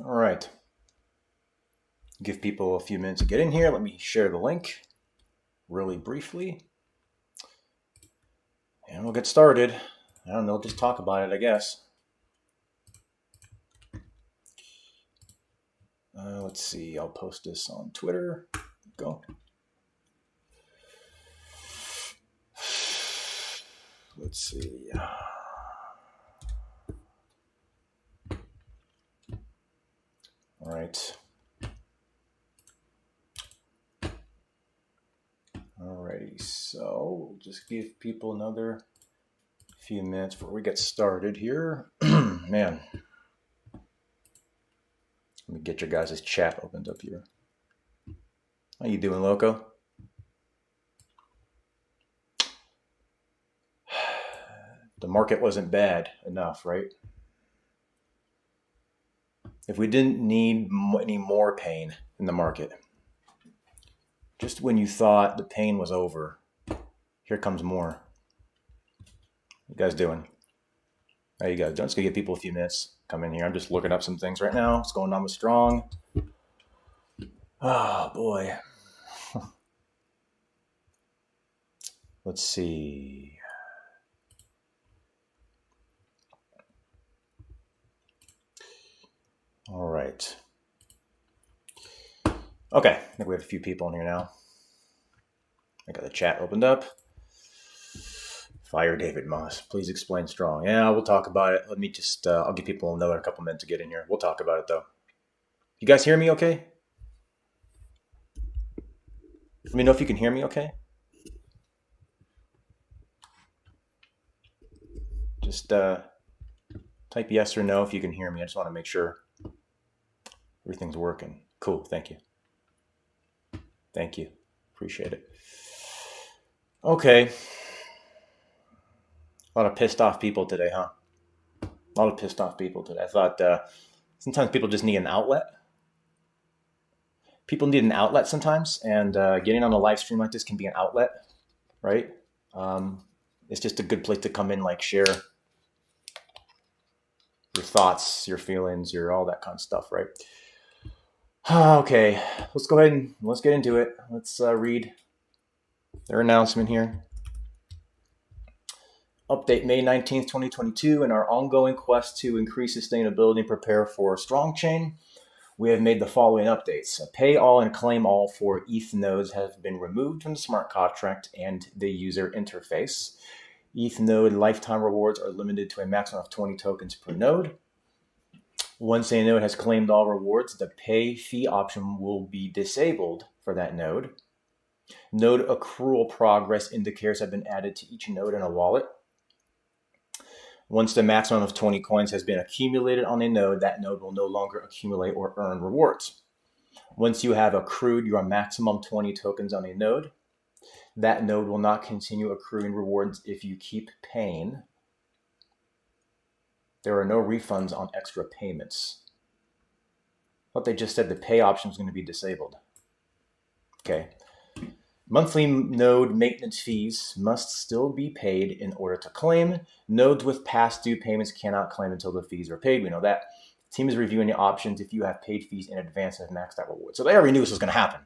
All right. Give people a few minutes to get in here. Let me share the link really briefly. And we'll get started. I don't know, just talk about it, I guess. Let's see, I'll post this on Twitter. Go. Let's see. All right. Alrighty, so we'll just give people another few minutes before we get started here. Man, let me get your guys' chat opened up here. How you doing, Loco? The market wasn't bad enough, right? If we didn't need any more pain in the market, just when you thought the pain was over, here comes more. What you guys doing? How you guys doing? Just gonna give people a few minutes. Come in here. I'm just looking up some things right now. What's going on with Strong? Oh boy. Let's see. All right. Okay, I think we have a few people in here now. I got the chat opened up. Fire David Moss. Please explain Strong. Yeah, we'll talk about it. Let me just, I'll give people another couple minutes to get in here. We'll talk about it though. You guys hear me okay? Let me know if you can hear me okay. Just type yes or no if you can hear me. I just want to make sure everything's working. Cool, thank you. Thank you. Appreciate it. Okay. A lot of pissed off people today, huh? A lot of pissed off people today. I thought sometimes people just need an outlet. People need an outlet sometimes, and getting on a live stream like this can be an outlet, right? It's just a good place to come in, like share your thoughts, your feelings, your all that kind of stuff, right? Okay, let's go ahead and let's get into it. Let's read their announcement here. Update May 19th, 2022. In our ongoing quest to increase sustainability and prepare for a strong chain, we have made the following updates. Pay all and claim all for ETH nodes have been removed from the smart contract and the user interface. ETH node lifetime rewards are limited to a maximum of 20 tokens per node. Once a node has claimed all rewards, the pay fee option will be disabled for that node. Node accrual progress indicators have been added to each node in a wallet. Once the maximum of 20 coins has been accumulated on a node, that node will no longer accumulate or earn rewards. Once you have accrued your maximum 20 tokens on a node, that node will not continue accruing rewards if you keep paying. There are no refunds on extra payments. What they just said, the pay option is going to be disabled. Okay. Monthly node maintenance fees must still be paid in order to claim. Nodes with past due payments cannot claim until the fees are paid. We know that. The team is reviewing the options if you have paid fees in advance and have maxed out rewards. So they already knew this was going to happen.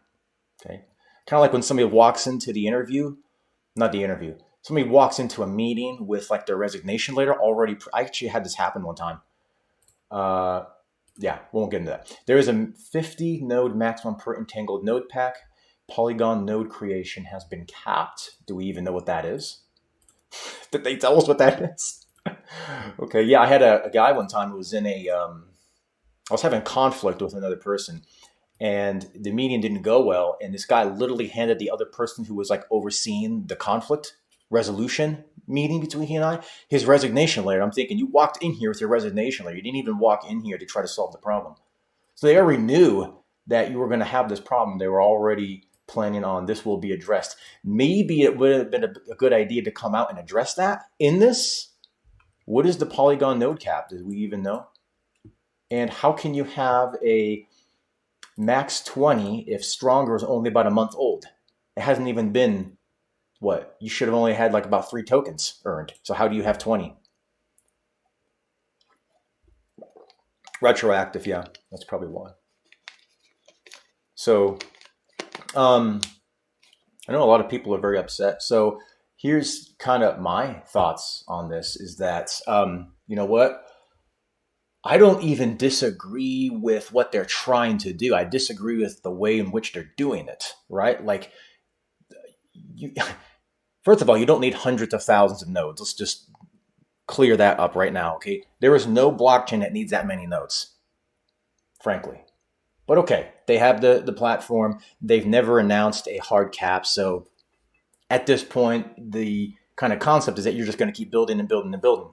Okay. Kind of like when somebody walks into the interview, not the interview, somebody walks into a meeting with like their resignation letter already. I actually had this happen one time. Yeah, we won't get into that. There is a 50 node maximum per entangled node pack. Polygon node creation has been capped. Do we even know what that is? Did they tell us what that is? Okay, yeah, I had a guy one time who was in I was having a conflict with another person, and the meeting didn't go well, and this guy literally handed the other person who was like overseeing the conflict resolution meeting between he and I his resignation letter. I'm thinking, you walked in here with your resignation letter. You didn't even walk in here to try to solve the problem. So they already knew that you were going to have this problem. They were already planning on this will be addressed. Maybe it would have been a good idea to come out and address that in this. What is the Polygon node cap? Do we even know? And how can you have a max 20 if Stronger is only about a month old? It hasn't even been, what? You should have only had like about 3 tokens earned. So how do you have 20? Retroactive, yeah, that's probably why. So, I know a lot of people are very upset. So here's kind of my thoughts on this is that, you know what? I don't even disagree with what they're trying to do. I disagree with the way in which they're doing it, right? Like, you, first of all, you don't need hundreds of thousands of nodes. Let's just clear that up right now, okay? There is no blockchain that needs that many nodes, frankly. But okay, they have the platform. They've never announced a hard cap. So at this point, the kind of concept is that you're just going to keep building and building and building.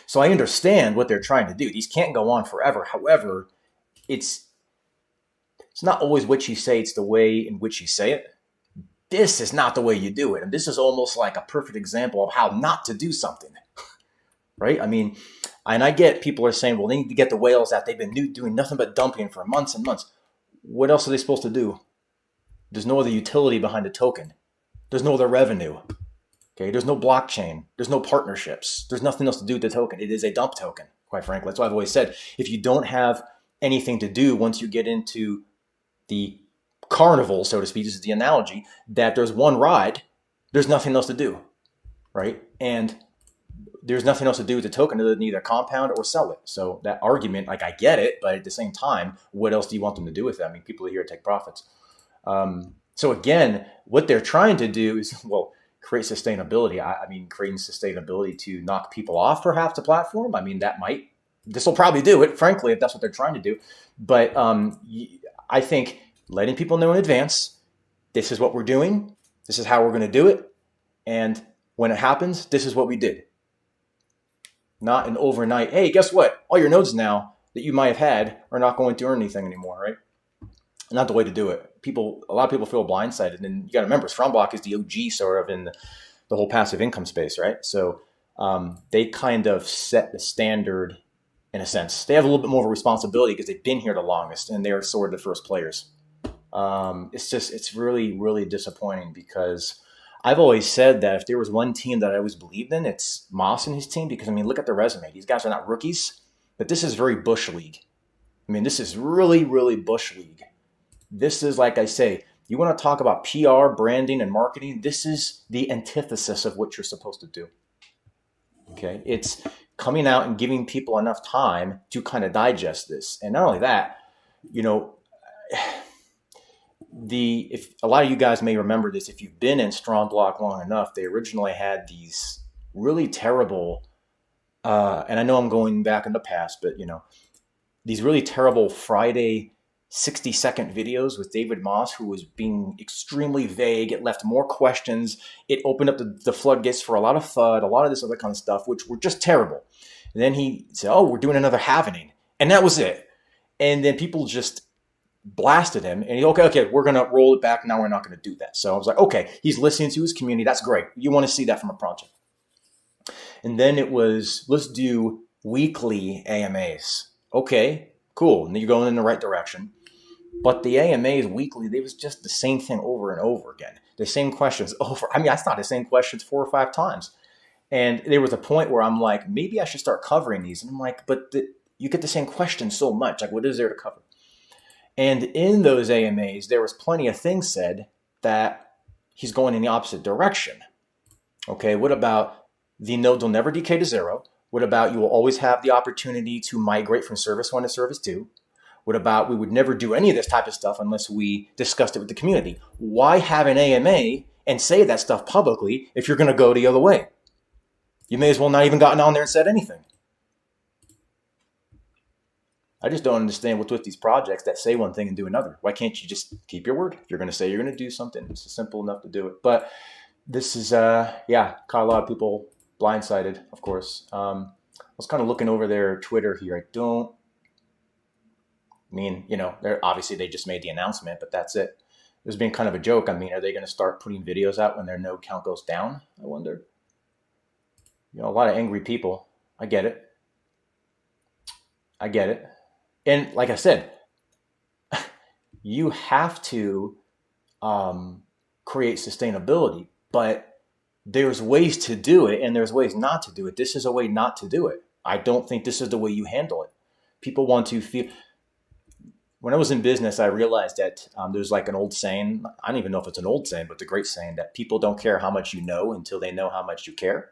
So I understand what they're trying to do. These can't go on forever. However, it's not always what you say, it's the way in which you say it. This is not the way you do it. And this is almost like a perfect example of how not to do something, right? I mean, and I get people are saying, well, they need to get the whales out. They've been doing nothing but dumping for months and months. What else are they supposed to do? There's no other utility behind the token. There's no other revenue. Okay, there's no blockchain. There's no partnerships. There's nothing else to do with the token. It is a dump token, quite frankly. That's why I've always said, if you don't have anything to do once you get into the carnival, so to speak, this is the analogy, that there's one ride, there's nothing else to do, right? And there's nothing else to do with the token other than either compound or sell it. So that argument, like I get it, but at the same time, what else do you want them to do with it? I mean, people are here to take profits. So again, what they're trying to do is, well, create sustainability. I mean, creating sustainability to knock people off perhaps the platform. I mean, this will probably do it, frankly, if that's what they're trying to do. But I think letting people know in advance, this is what we're doing. This is how we're going to do it. And when it happens, this is what we did. Not an overnight, hey, guess what? All your nodes now that you might have had are not going to earn anything anymore, right? Not the way to do it. A lot of people feel blindsided. And you got to remember, Strongblock is the OG sort of in the whole passive income space, right? So they kind of set the standard in a sense. They have a little bit more of a responsibility because they've been here the longest and they're sort of the first players. It's really, really disappointing because I've always said that if there was one team that I always believed in, it's Moss and his team because, I mean, look at the resume. These guys are not rookies, but this is very Bush League. I mean, this is really, really Bush League. This is, like I say, you want to talk about PR, branding, and marketing, this is the antithesis of what you're supposed to do. Okay? It's coming out and giving people enough time to kind of digest this. And not only that, you know, if a lot of you guys may remember this, if you've been in Strongblock long enough, they originally had these really terrible, and I know I'm going back in the past, but you know, these really terrible Friday 60-second videos with David Moss, who was being extremely vague. It left more questions. It opened up the floodgates for a lot of FUD, a lot of this other kind of stuff, which were just terrible. And then he said, oh, we're doing another halvening. And that was it. And then people just blasted him. And he, okay, we're going to roll it back. Now we're not going to do that. So I was like, okay, he's listening to his community. That's great. You want to see that from a project. And then it was, let's do weekly AMAs. Okay, cool. And you're going in the right direction. But the AMAs weekly, they was just the same thing over and over again. The same questions over. I mean, I saw the same questions 4 or 5 times. And there was a point where I'm like, maybe I should start covering these. And I'm like, but you get the same questions so much. Like, what is there to cover? And in those AMAs, there was plenty of things said that he's going in the opposite direction. Okay, what about the nodes will never decay to 0? What about you will always have the opportunity to migrate from service 1 to service 2? What about we would never do any of this type of stuff unless we discussed it with the community? Why have an AMA and say that stuff publicly if you're going to go the other way? You may as well not even gotten on there and said anything. I just don't understand what's with these projects that say one thing and do another. Why can't you just keep your word? If you're going to say you're going to do something, it's simple enough to do it. But this is, caught a lot of people blindsided, of course. I was kind of looking over their Twitter here. They're obviously they just made the announcement, but that's it. It was being kind of a joke. I mean, are they going to start putting videos out when their node count goes down? I wonder. A lot of angry people. I get it. And like I said, you have to create sustainability, but there's ways to do it and there's ways not to do it. This is a way not to do it. I don't think this is the way you handle it. People want to feel. When I was in business, I realized that there's like an old saying. I don't even know if it's an old saying, but it's a great saying that people don't care how much you know until they know how much you care.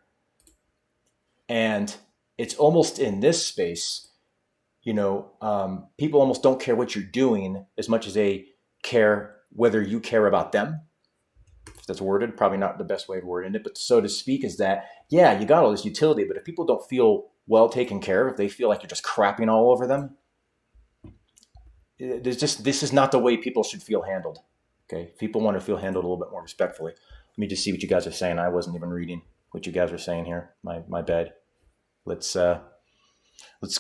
And it's almost in this space, people almost don't care what you're doing as much as they care whether you care about them. If that's worded, probably not the best way of wording it, but so to speak is that, yeah, you got all this utility, but if people don't feel well taken care of, if they feel like you're just crapping all over them, this is not the way people should feel handled. Okay, people want to feel handled a little bit more respectfully. Let me just see what you guys are saying. I wasn't even reading what you guys are saying here. My bad. Let's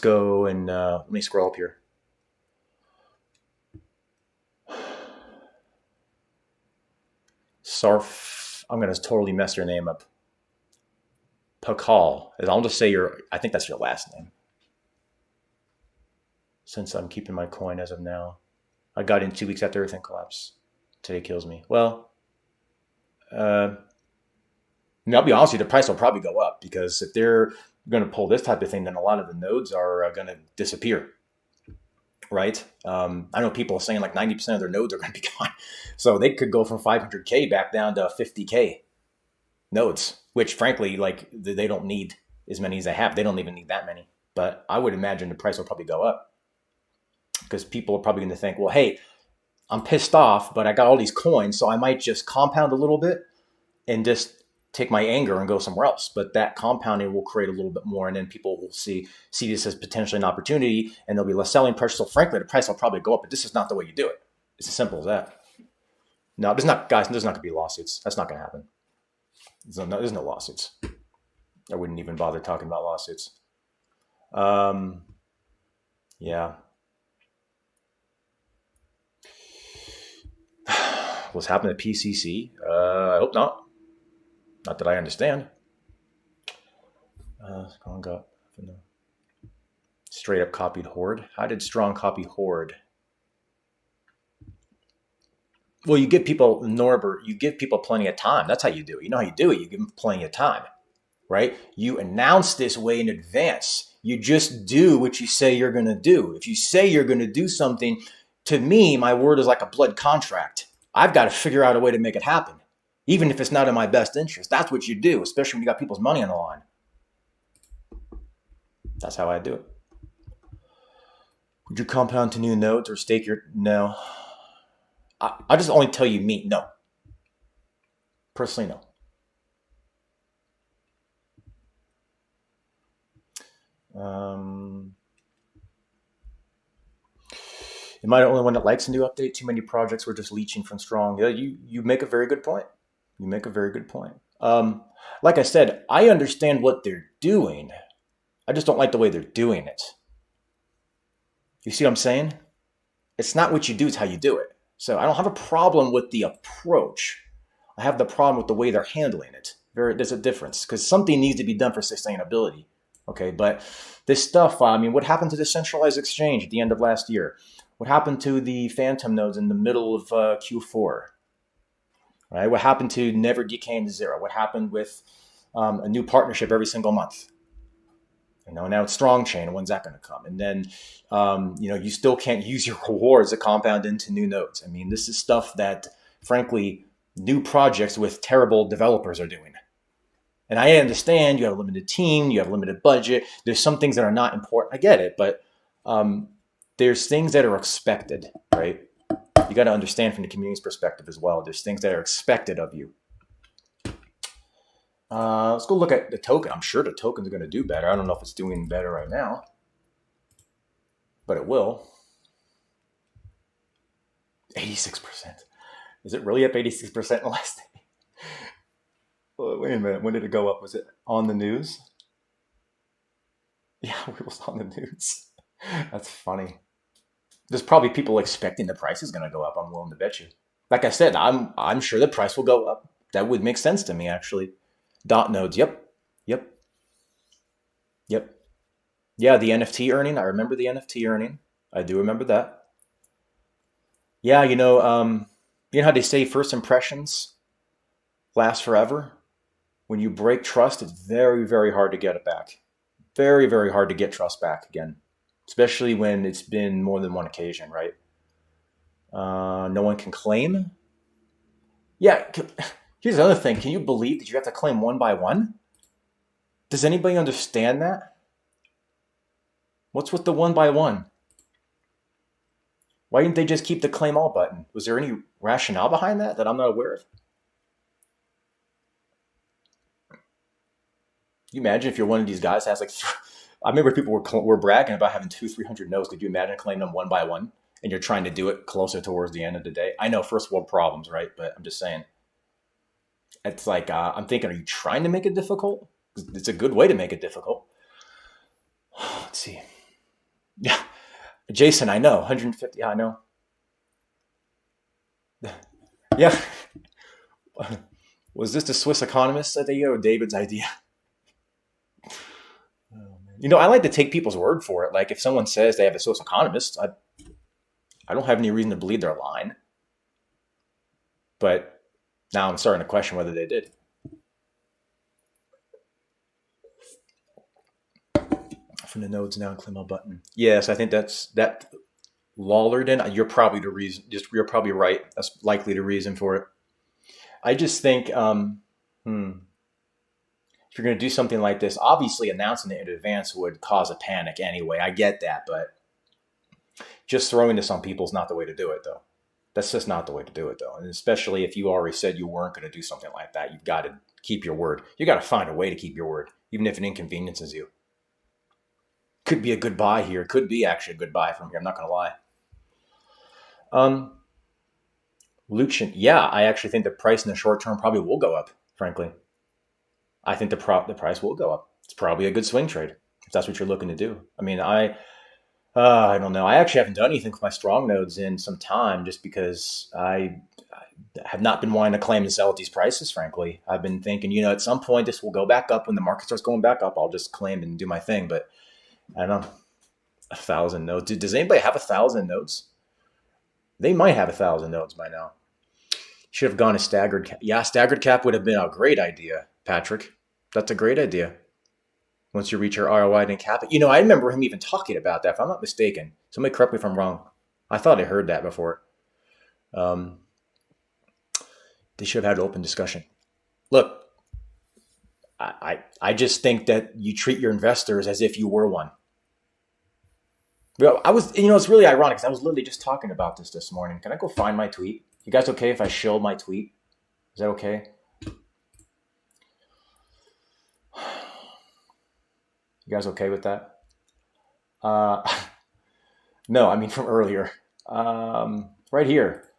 go and let me scroll up here. Sarf, I'm gonna totally mess your name up. Pakal. I'll just say I think that's your last name. Since I'm keeping my coin as of now. I got in 2 weeks after everything collapsed. Today kills me. Well, I'll be honest with you, the price will probably go up because if they're going to pull this type of thing, then a lot of the nodes are going to disappear, right? I know people are saying like 90% of their nodes are going to be gone. So they could go from 500K back down to 50K nodes, which frankly, like they don't need as many as they have. They don't even need that many. But I would imagine the price will probably go up because people are probably going to think, well, hey, I'm pissed off, but I got all these coins, so I might just compound a little bit and just take my anger and go somewhere else. But that compounding will create a little bit more, and then people will see this as potentially an opportunity, and there'll be less selling pressure. So frankly, the price will probably go up, but this is not the way you do it. It's as simple as that. No, there's not going to be lawsuits. That's not going to happen. There's no lawsuits. I wouldn't even bother talking about lawsuits. Yeah. What's happened to PCC? I hope not. Not that I understand. Straight up copied Horde. How did Strong copy Horde? Well, you give people, Norbert, you give people plenty of time. That's how you do it. You know how you do it. You give them plenty of time, right? You announce this way in advance. You just do what you say you're going to do. If you say you're going to do something, to me, my word is like a blood contract. I've got to figure out a way to make it happen, even if it's not in my best interest. That's what you do, especially when you got people's money on the line. That's how I do it. Would you compound to new nodes or stake your... No. I just only tell you me. No. Personally, no. Am I the only one that likes a new update? Too many projects were just leeching from Strong. Yeah, you make a very good point. You make a very good point. Like I said, I understand what they're doing. I just don't like the way they're doing it. You see what I'm saying? It's not what you do, it's how you do it. So I don't have a problem with the approach. I have the problem with the way they're handling it. There's a difference because something needs to be done for sustainability. Okay, but this stuff, what happened to the centralized exchange at the end of last year? What happened to the phantom nodes in the middle of Q4? Right? What happened to never decaying to zero? What happened with a new partnership every single month? Now it's strong chain. When's that going to come? And then, you still can't use your rewards to compound into new nodes. This is stuff that, frankly, new projects with terrible developers are doing. And I understand you have a limited team, you have a limited budget. There's some things that are not important. I get it, but there's things that are expected, right? You got to understand from the community's perspective as well. There's things that are expected of you. Let's go look at the token. I'm sure the token's going to do better. I don't know if it's doing better right now, but it will. 86%. Is it really up 86% in the last day? Wait a minute. When did it go up? Was it on the news? Yeah, it was on the news. That's funny. There's probably people expecting the price is going to go up. I'm willing to bet you. Like I said, I'm sure the price will go up. That would make sense to me, actually. Dot nodes. Yep. Yeah, the NFT earning. I remember the NFT earning. I do remember that. Yeah, you know how they say first impressions last forever? When you break trust, it's very, very hard to get it back. Very, very hard to get trust back again. especially when it's been more than one occasion, right? No one can claim. Yeah, here's another thing. Can you believe that you have to claim one by one? Does anybody understand that? What's with the one by one? Why didn't they just keep the claim all button? Was there any rationale behind that I'm not aware of? You imagine if you're one of these guys that has like, I remember people were bragging about having 200-300 notes. Could you imagine claiming them one by one? And you're trying to do it closer towards the end of the day. I know first world problems, right? But I'm just saying. It's like, I'm thinking, are you trying to make it difficult? It's a good way to make it difficult. Let's see. Yeah. Jason, I know. 150, I know. Yeah. Was this the Swiss economist's idea or David's idea? Oh, man. I like to take people's word for it. Like if someone says they have a Swiss economist, I don't have any reason to believe they're lying. But now I'm starting to question whether they did. From the nodes now, claim all button. Yes, I think that Lollarden. You're probably the reason. You're probably right. That's likely the reason for it. I just think, if you're going to do something like this, obviously announcing it in advance would cause a panic anyway. I get that, but just throwing this on people is not the way to do it, though. That's just not the way to do it, though. And especially if you already said you weren't going to do something like that, you've got to keep your word. You got to find a way to keep your word, even if it inconveniences you. Could be a good buy here. Could be actually a good buy from here. I'm not going to lie. Lucian, yeah, I actually think the price in the short term probably will go up, frankly. I think the price will go up. It's probably a good swing trade if that's what you're looking to do. I mean, I don't know. I actually haven't done anything with my strong nodes in some time just because I have not been wanting to claim and sell at these prices, frankly. I've been thinking, at some point this will go back up. When the market starts going back up, I'll just claim and do my thing. But I don't know. 1,000 nodes. Does anybody have 1,000 nodes? They might have 1,000 nodes by now. Should have gone a staggered cap. Yeah, staggered cap would have been a great idea, Patrick. That's a great idea. Once you reach your ROI, then cap it. I remember him even talking about that, if I'm not mistaken. Somebody correct me if I'm wrong. I thought I heard that before. They should have had an open discussion. Look, I just think that you treat your investors as if you were one. Well, it's really ironic because I was literally just talking about this morning. Can I go find my tweet? You guys okay if I show my tweet? Is that okay? You guys okay with that? No, I mean from earlier. Right here.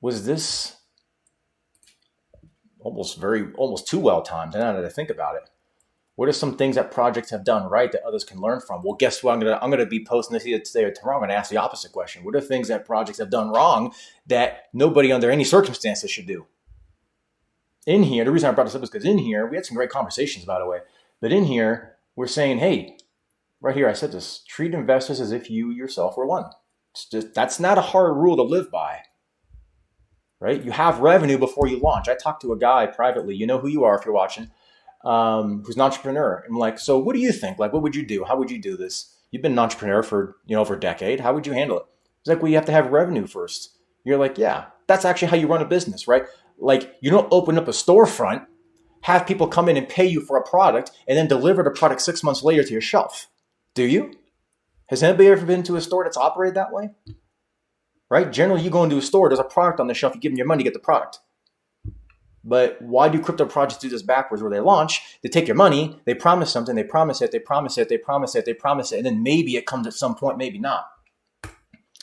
Was this almost too well timed? Now that I think about it. What are some things that projects have done right that others can learn from? Well, guess what? I'm gonna be posting this either today or tomorrow. I'm gonna ask the opposite question. What are things that projects have done wrong that nobody under any circumstances should do? In here, the reason I brought this up is because in here, we had some great conversations, by the way. But in here, we're saying, hey, right here, I said this, treat investors as if you yourself were one. That's not a hard rule to live by, right? You have revenue before you launch. I talked to a guy privately. You know who you are if you're watching. Who's an entrepreneur. I'm like, so what do you think? Like, what would you do? How would you do this? You've been an entrepreneur for, over a decade. How would you handle it? He's like, well, you have to have revenue first. You're like, yeah, that's actually how you run a business, right? Like, you don't open up a storefront, have people come in and pay you for a product, and then deliver the product 6 months later to your shelf. Do you? Has anybody ever been to a store that's operated that way? Right? Generally, you go into a store, there's a product on the shelf, you give them your money, you get the product. But why do crypto projects do this backwards where they launch, they take your money, they promise something, they promise it, and then maybe it comes at some point, maybe not.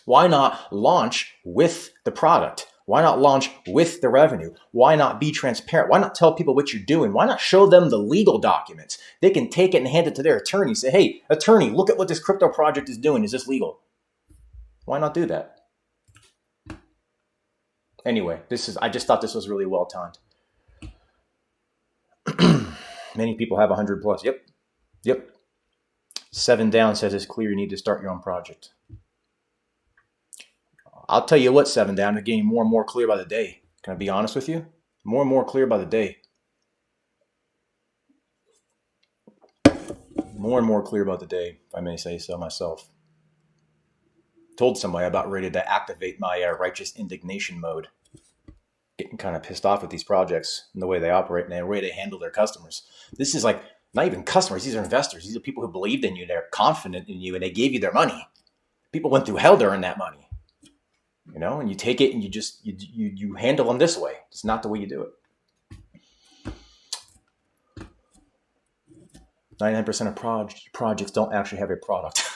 Why not launch with the product? Why not launch with the revenue? Why not be transparent? Why not tell people what you're doing? Why not show them the legal documents? They can take it and hand it to their attorney. Say, hey, attorney, look at what this crypto project is doing. Is this legal? Why not do that? Anyway, I just thought this was really well timed. Many people have 100 plus. Yep. 7 down says it's clear you need to start your own project. I'll tell you what, 7 down, they're getting more and more clear by the day. Can I be honest with you? More and more clear by the day. More and more clear by the day, if I may say so myself. told somebody about ready to activate my righteous indignation mode. Getting kind of pissed off with these projects and the way they operate and the way they handle their customers. This is like not even customers. These are investors. These are people who believed in you. They're confident in you and they gave you their money. People went through hell to earn that money, you know, and you take it and you handle them this way. It's not the way you do it. 99% of projects don't actually have a product.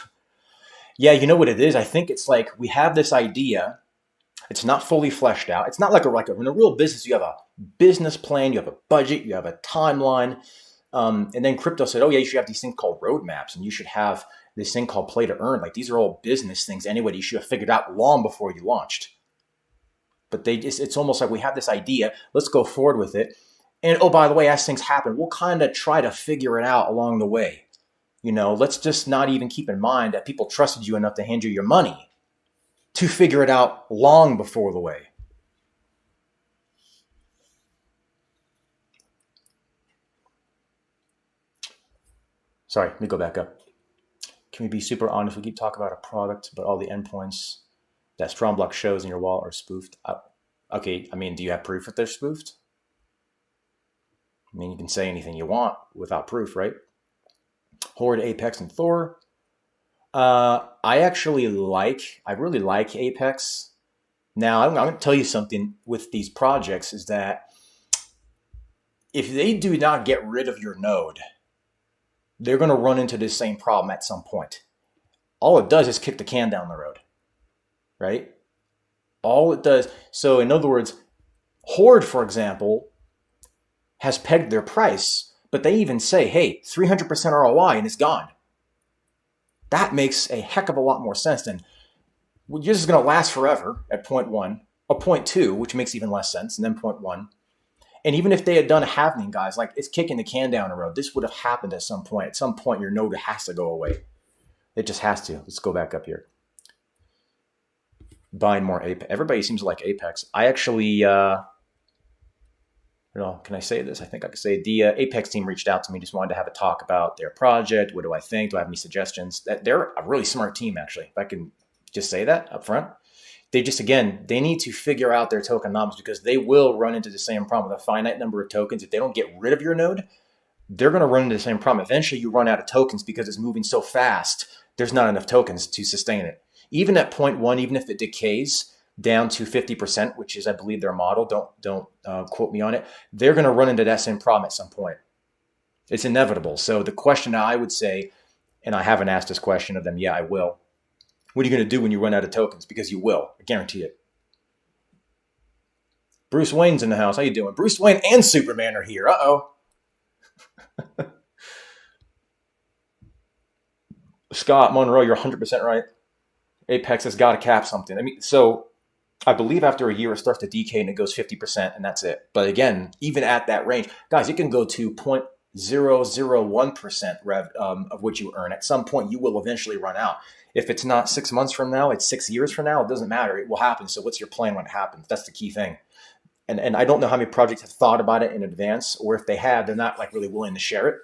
Yeah, you know what it is? I think it's like we have this idea. It's not fully fleshed out. It's not like in a real business, you have a business plan, you have a budget, you have a timeline. And then crypto said, oh yeah, you should have these things called roadmaps and you should have this thing called play to earn. Like these are all business things anyway that you should have figured out long before you launched. But it's almost like we have this idea, let's go forward with it. And oh, by the way, as things happen, we'll kind of try to figure it out along the way. You know, let's just not even keep in mind that people trusted you enough to hand you your money to figure it out long before the way. Sorry, let me go back up. Can we be super honest? We keep talking about a product, but all the endpoints that Strongblock shows in your wallet are spoofed. Okay, I mean, do you have proof that they're spoofed? I mean, you can say anything you want without proof, right? Horde, Apex, and Thor. I really like Apex. Now, I'm going to tell you something with these projects is that if they do not get rid of your node, they're going to run into this same problem at some point. All it does is kick the can down the road, right? All it does. So in other words, Horde, for example, has pegged their price, but they even say, hey, 300% ROI and it's gone. That makes a heck of a lot more sense than you're just going to last forever at point 1, or point 2, which makes even less sense, and then point 1. And even if they had done a halving, guys, like it's kicking the can down the road. This would have happened at some point. At some point, your node has to go away. It just has to. Let's go back up here. Buying more Apex. Everybody seems to like Apex. I actually, can I say this? I think I could say the Apex team reached out to me, just wanted to have a talk about their project. What do I think? Do I have any suggestions? They're a really smart team, actually. If I can just say that up front. They just, again, they need to figure out their tokenomics because they will run into the same problem with a finite number of tokens. If they don't get rid of your node, they're going to run into the same problem. Eventually, you run out of tokens because it's moving so fast. There's not enough tokens to sustain it. Even at point 1, even if it decays down to 50%, which is, I believe, their model, don't quote me on it, they're going to run into that same problem at some point. It's inevitable. So the question I would say, and I haven't asked this question of them yet, I will. What are you going to do when you run out of tokens? Because you will. I guarantee it. Bruce Wayne's in the house. How you doing? Bruce Wayne and Superman are here. Uh-oh. Scott Monroe, you're 100% right. Apex has got to cap something. I mean, so I believe after a year it starts to decay and it goes 50% and that's it. But again, even at that range, guys, it can go to 0.001% of what you earn. At some point, you will eventually run out. If it's not 6 months from now, it's 6 years from now. It doesn't matter. It will happen. So what's your plan when it happens? That's the key thing. And I don't know how many projects have thought about it in advance, or if they have, they're not like really willing to share it.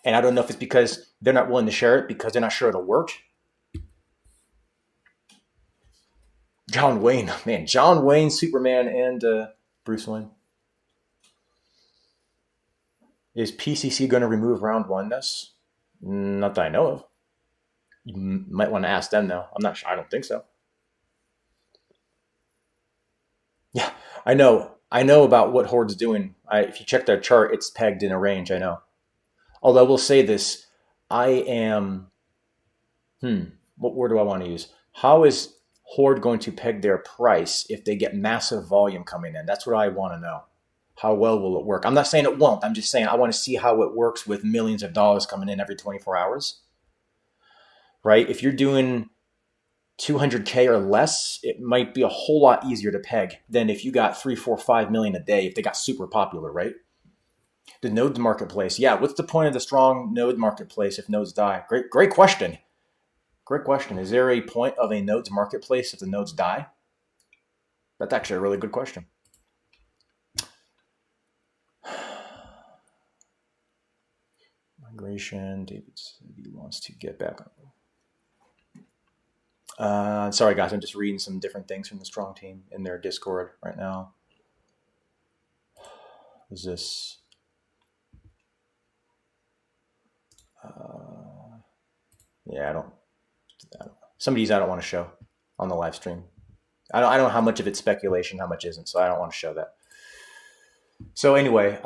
And I don't know if it's because they're not willing to share it because they're not sure it'll work. John Wayne, man, John Wayne, Superman, and Bruce Wayne. Is PCC going to remove round oneness? Not that I know of. You might want to ask them though. I'm not sure. I don't think so. Yeah, I know about what Horde's doing. If you check their chart, it's pegged in a range. I know. Although I will say this, I am. What word do I want to use? How is Horde going to peg their price if they get massive volume coming in? That's what I want to know. How well will it work? I'm not saying it won't. I'm just saying I want to see how it works with millions of dollars coming in every 24 hours. Right? If you're doing 200K or less, it might be a whole lot easier to peg than if you got 3, 4, 5 million a day if they got super popular, right? The nodes marketplace. Yeah, what's the point of the strong node marketplace if nodes die? Great question. Great question. Is there a point of a nodes marketplace if the nodes die? That's actually a really good question. Migration. David said he wants to get back on. Sorry, guys, I'm just reading some different things from the Strong team in their Discord right now. Is this? Yeah, I don't. Some of these I don't want to show on the live stream. I don't know how much of it's speculation, how much isn't, so I don't want to show that. So anyway,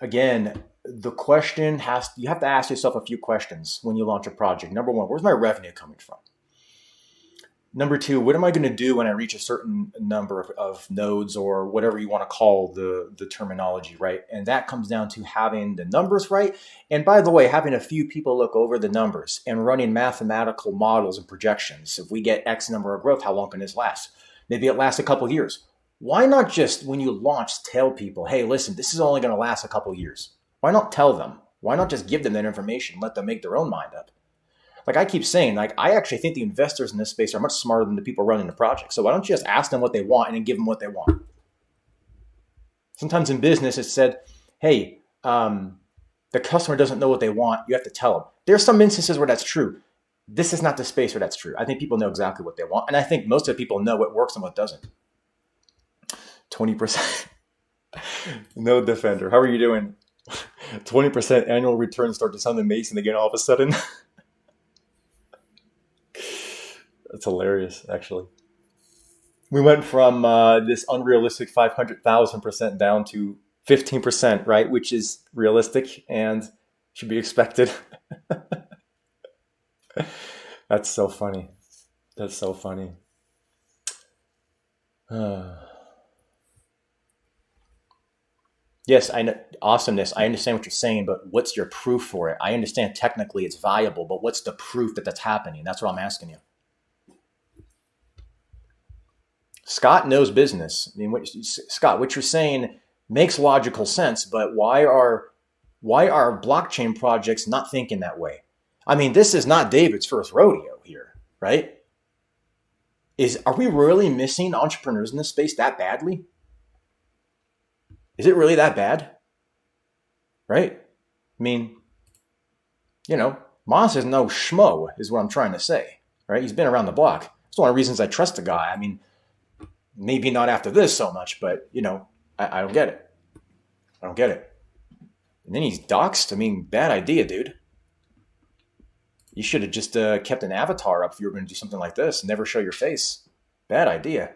again, the question you have to ask yourself a few questions when you launch a project. Number one, where's my revenue coming from? Number two, what am I going to do when I reach a certain number of nodes, or whatever you want to call the terminology, right? And that comes down to having the numbers right. And by the way, having a few people look over the numbers and running mathematical models and projections. If we get X number of growth, how long can this last? Maybe it lasts a couple of years. Why not just, when you launch, tell people, hey, listen, this is only going to last a couple of years? Why not tell them? Why not just give them that information, let them make their own mind up? Like I keep saying, like I actually think the investors in this space are much smarter than the people running the project. So why don't you just ask them what they want and then give them what they want? Sometimes in business, it's said, hey, the customer doesn't know what they want. You have to tell them. There's some instances where that's true. This is not the space where that's true. I think people know exactly what they want. And I think most of the people know what works and what doesn't. 20%. No defender. How are you doing? 20% annual returns start to sound amazing again all of a sudden. That's hilarious, actually. We went from this unrealistic 500,000% down to 15%, right? Which is realistic and should be expected. That's so funny. That's so funny. Yes, I know. Awesomeness. I understand what you're saying, but what's your proof for it? I understand technically it's viable, but what's the proof that that's happening? That's what I'm asking you. Scott knows business. I mean, Scott, what you're saying makes logical sense, but why are blockchain projects not thinking that way? I mean, this is not David's first rodeo here, right? Are we really missing entrepreneurs in this space that badly? Is it really that bad? Right? I mean, Moss is no schmo, is what I'm trying to say, right? He's been around the block. It's one of the reasons I trust the guy. I mean, maybe not after this so much, but, I don't get it. I don't get it. And then he's doxxed. I mean, bad idea, dude. You should have just kept an avatar up if you were going to do something like this. Never show your face. Bad idea.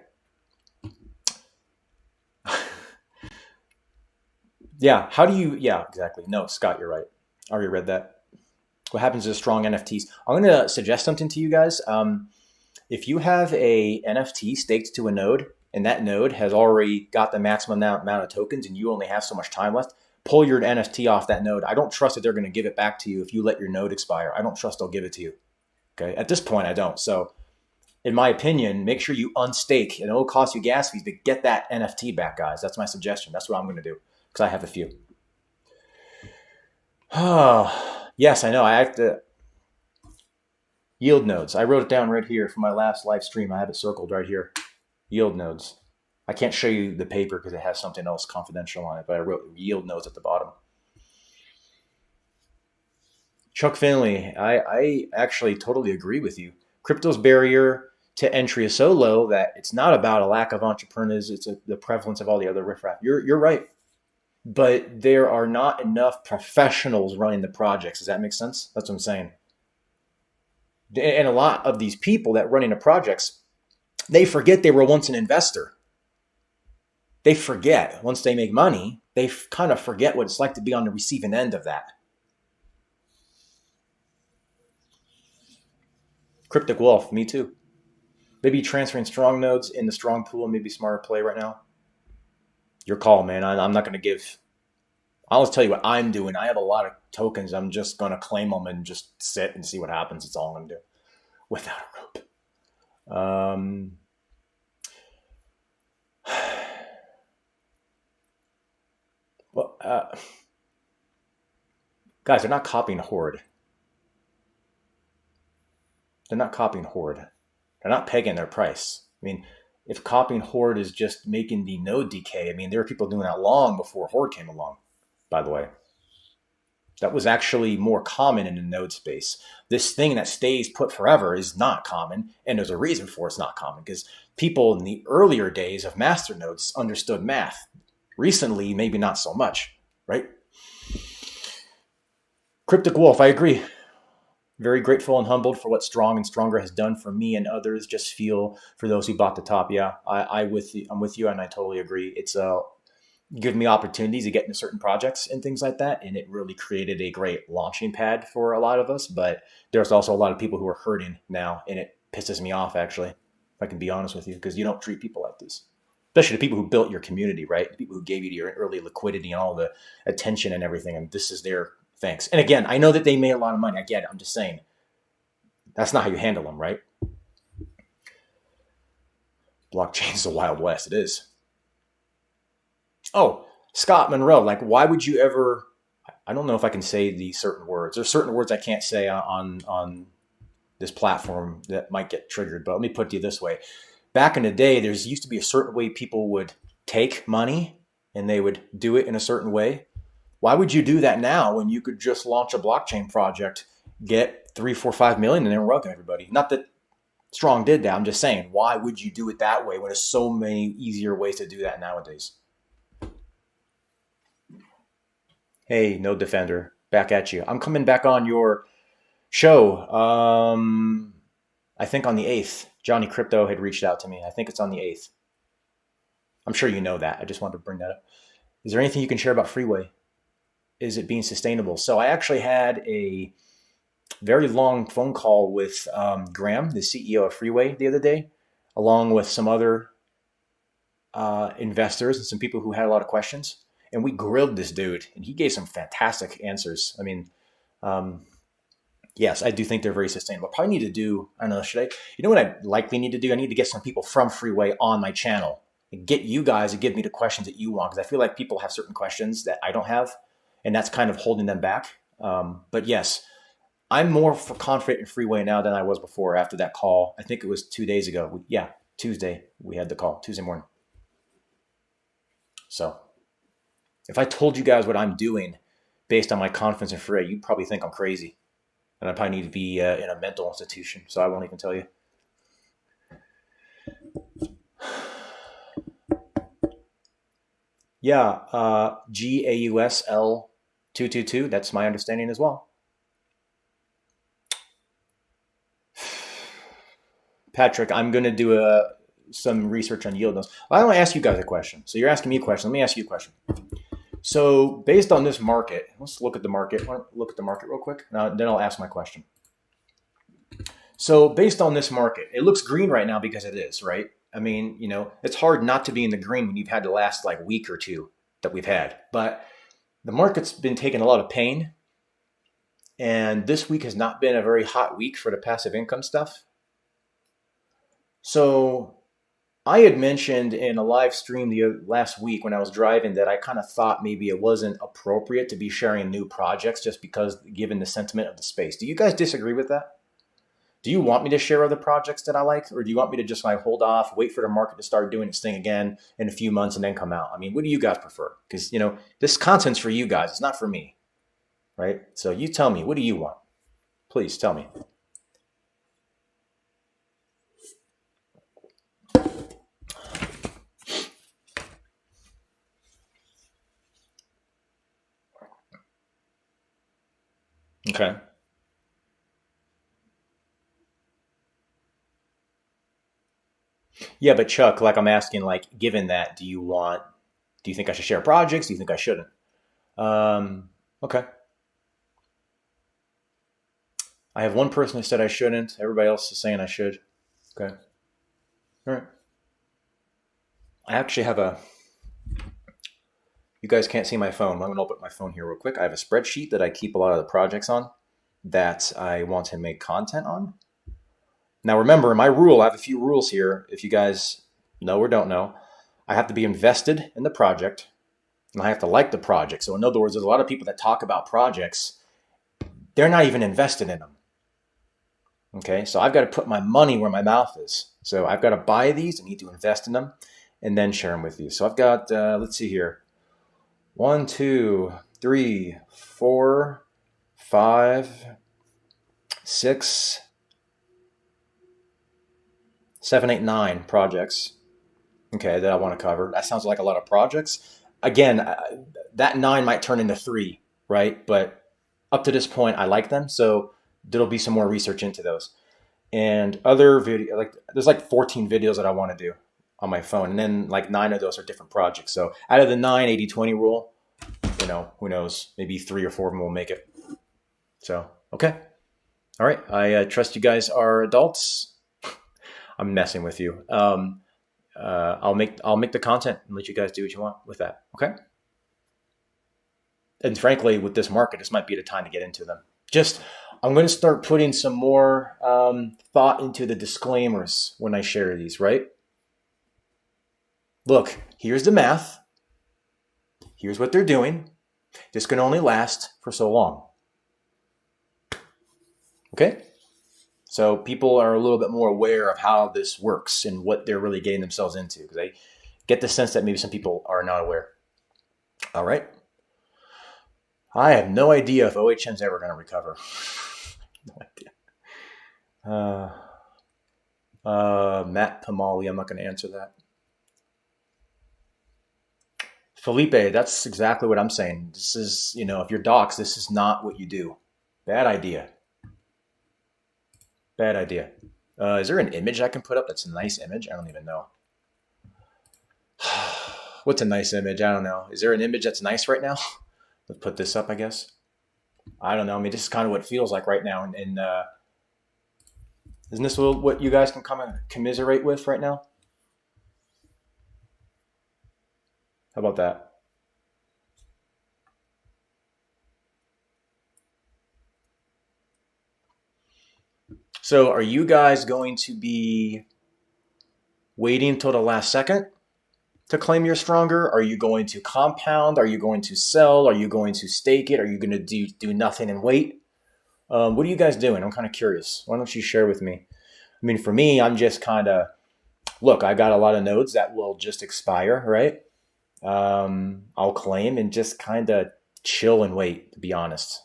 Yeah, yeah, exactly. No, Scott, you're right. I already read that. What happens to strong NFTs? I'm going to suggest something to you guys. If you have a NFT staked to a node, and that node has already got the maximum amount of tokens, and you only have so much time left, pull your NFT off that node. I don't trust that they're going to give it back to you if you let your node expire. I don't trust they'll give it to you. Okay, at this point, I don't. So, in my opinion, make sure you unstake, and it'll cost you gas fees to get that NFT back, guys. That's my suggestion. That's what I'm going to do, because I have a few. Oh, yes, I know. I have to. Yield nodes. I wrote it down right here for my last live stream. I have it circled right here. Yield nodes. I can't show you the paper because it has something else confidential on it, but I wrote yield nodes at the bottom. Chuck Finley, I actually totally agree with you. Crypto's barrier to entry is so low that it's not about a lack of entrepreneurs. It's the prevalence of all the other riffraff. You're right. But there are not enough professionals running the projects. Does that make sense? That's what I'm saying. And a lot of these people that run into projects, they forget they were once an investor. They forget once they make money, they kind of forget what it's like to be on the receiving end of that. Cryptic Wolf, me too. Maybe transferring strong nodes in the strong pool may be smarter play right now. Your call, man. I'm not going to give. I'll just tell you what I'm doing. I have a lot of tokens. I'm just going to claim them and just sit and see what happens. It's all I'm going to do without a rope. Well, guys, they're not copying Horde. They're not copying Horde. They're not pegging their price. I mean, if copying Horde is just making the node decay, I mean, there were people doing that long before Horde came along, by the way. That was actually more common in the node space. This thing that stays put forever is not common, and there's a reason for it's not common, because people in the earlier days of master nodes understood math. Recently, maybe not so much, right? Cryptic Wolf, I agree. Very grateful and humbled for what Strong and Stronger has done for me and others. Just feel for those who bought the top. Yeah, I'm with you, and I totally agree. It's given me opportunities to get into certain projects and things like that, and it really created a great launching pad for a lot of us. But there's also a lot of people who are hurting now, and it pisses me off, actually, if I can be honest with you, because you don't treat people like this, especially the people who built your community, right? The people who gave you your early liquidity and all the attention and everything, and this is their thanks. And again, I know that they made a lot of money. I get it. I'm just saying that's not how you handle them, right? Blockchain is the Wild West. It is. Oh, Scott Monroe, like, why would you ever, I don't know if I can say these certain words. There's certain words I can't say on this platform that might get triggered, but let me put it to you this way. Back in the day, there used to be a certain way people would take money, and they would do it in a certain way. Why would you do that now when you could just launch a blockchain project, get 3, 4, 5 million, and then rug everybody? Not that Strong did that. I'm just saying, why would you do it that way when there's so many easier ways to do that nowadays? Hey, No Defender, back at you. I'm coming back on your show. I think on the 8th. Johnny Crypto had reached out to me. I think it's on the 8th. I'm sure you know that. I just wanted to bring that up. Is there anything you can share about Freeway? Is it being sustainable? So I actually had a very long phone call with Graham, the CEO of Freeway, the other day, along with some other investors and some people who had a lot of questions. And we grilled this dude, and he gave some fantastic answers. I mean, yes, I do think they're very sustainable. Probably need to do, I don't know, should I? You know what I likely need to do? I need to get some people from Freeway on my channel and get you guys to give me the questions that you want, because I feel like people have certain questions that I don't have, and that's kind of holding them back. But yes, I'm more confident in Freeway now than I was before after that call. I think it was 2 days ago. Yeah, Tuesday we had the call, Tuesday morning. So if I told you guys what I'm doing based on my confidence in Freeway, you'd probably think I'm crazy. And I probably need to be in a mental institution, so I won't even tell you. Yeah, GAUSL222, that's my understanding as well. Patrick, I'm going to do some research on yield nodes. I want to ask you guys a question. So you're asking me a question. Let me ask you a question. So based on this market, let's look at the market. Look at the market real quick. Then I'll ask my question. So based on this market, it looks green right now because it is, right? I mean, you know, it's hard not to be in the green when you've had the last like week or two that we've had. But the market's been taking a lot of pain. And this week has not been a very hot week for the passive income stuff. So I had mentioned in a live stream last week when I was driving that I kind of thought maybe it wasn't appropriate to be sharing new projects just because given the sentiment of the space. Do you guys disagree with that? Do you want me to share other projects that I like, or do you want me to just like hold off, wait for the market to start doing its thing again in a few months and then come out? I mean, what do you guys prefer? Because, you know, this content's for you guys. It's not for me, right? So you tell me, what do you want? Please tell me. Okay. Yeah, but Chuck, like I'm asking, like, given that, do you think I should share projects? Do you think I shouldn't? Okay. I have one person who said I shouldn't. Everybody else is saying I should. Okay. All right. I actually have you guys can't see my phone. I'm going to open my phone here real quick. I have a spreadsheet that I keep a lot of the projects on that I want to make content on. Now, remember, my rule, I have a few rules here. If you guys know or don't know, I have to be invested in the project, and I have to like the project. So in other words, there's a lot of people that talk about projects. They're not even invested in them. Okay, so I've got to put my money where my mouth is. So I've got to buy these, I need to invest in them, and then share them with you. So I've got, let's see here, 1, 2, 3, 4, 5, 6, 7, 8, 9 projects. Okay, that I want to cover. That sounds like a lot of projects. Again, that 9 might turn into 3, right? But up to this point, I like them. So there'll be some more research into those. And other video, like there's like 14 videos that I want to do on my phone. And then like 9 of those are different projects. So out of the 9, 80-20 rule, who knows, maybe 3 or 4 of them will make it. So, okay. All right. I trust you guys are adults. I'm messing with you. I'll make the content and let you guys do what you want with that. Okay. And frankly, with this market, this might be the time to get into them. I'm going to start putting some more thought into the disclaimers when I share these, right? Look, here's the math. Here's what they're doing. This can only last for so long. Okay? So people are a little bit more aware of how this works and what they're really getting themselves into, because I get the sense that maybe some people are not aware. All right. I have no idea if OHM's ever going to recover. No idea. Matt Pamali, I'm not going to answer that. Felipe, that's exactly what I'm saying. This is, if you're docs, this is not what you do. Bad idea. Bad idea. Is there an image I can put up that's a nice image? I don't even know. What's a nice image? I don't know. Is there an image that's nice right now? Let's put this up, I guess. I don't know. I mean, this is kind of what it feels like right now. And isn't this what you guys can come and commiserate with right now? How about that? So are you guys going to be waiting until the last second to claim you're stronger? Are you going to compound? Are you going to sell? Are you going to stake it? Are you going to do nothing and wait? What are you guys doing? I'm kind of curious. Why don't you share with me? I mean, for me, I'm just kind of, look, I got a lot of nodes that will just expire, right? I'll claim and just kind of chill and wait, to be honest.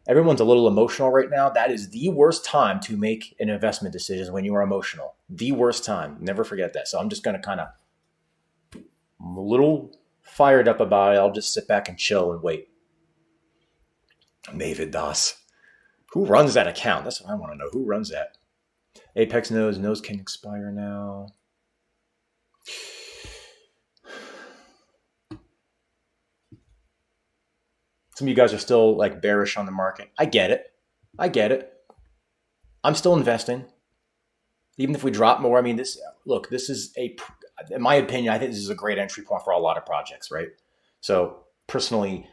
Everyone's a little emotional right now. That is the worst time to make an investment decision, when you are emotional. The worst time. Never forget that. So I'm just going to I'm a little fired up about it. I'll just sit back and chill and wait. Mavid Das. Who runs that account? That's what I want to know. Who runs that? Apex nodes can expire now. Some of you guys are still like bearish on the market. I get it. I'm still investing. Even if we drop more, I mean, this is in my opinion, I think this is a great entry point for a lot of projects, right? So personally,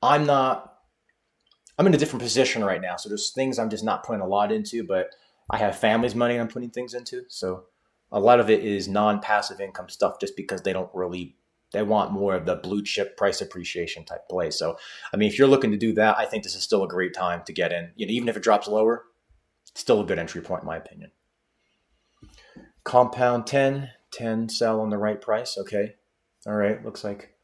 I'm in a different position right now. So there's things I'm just not putting a lot into, but I have family's money I'm putting things into. So a lot of it is non-passive income stuff, just because they want more of the blue chip price appreciation type play. So, I mean, if you're looking to do that, I think this is still a great time to get in. Even if it drops lower, still a good entry point, in my opinion. Compound 10 sell on the right price. Okay. All right. Looks like.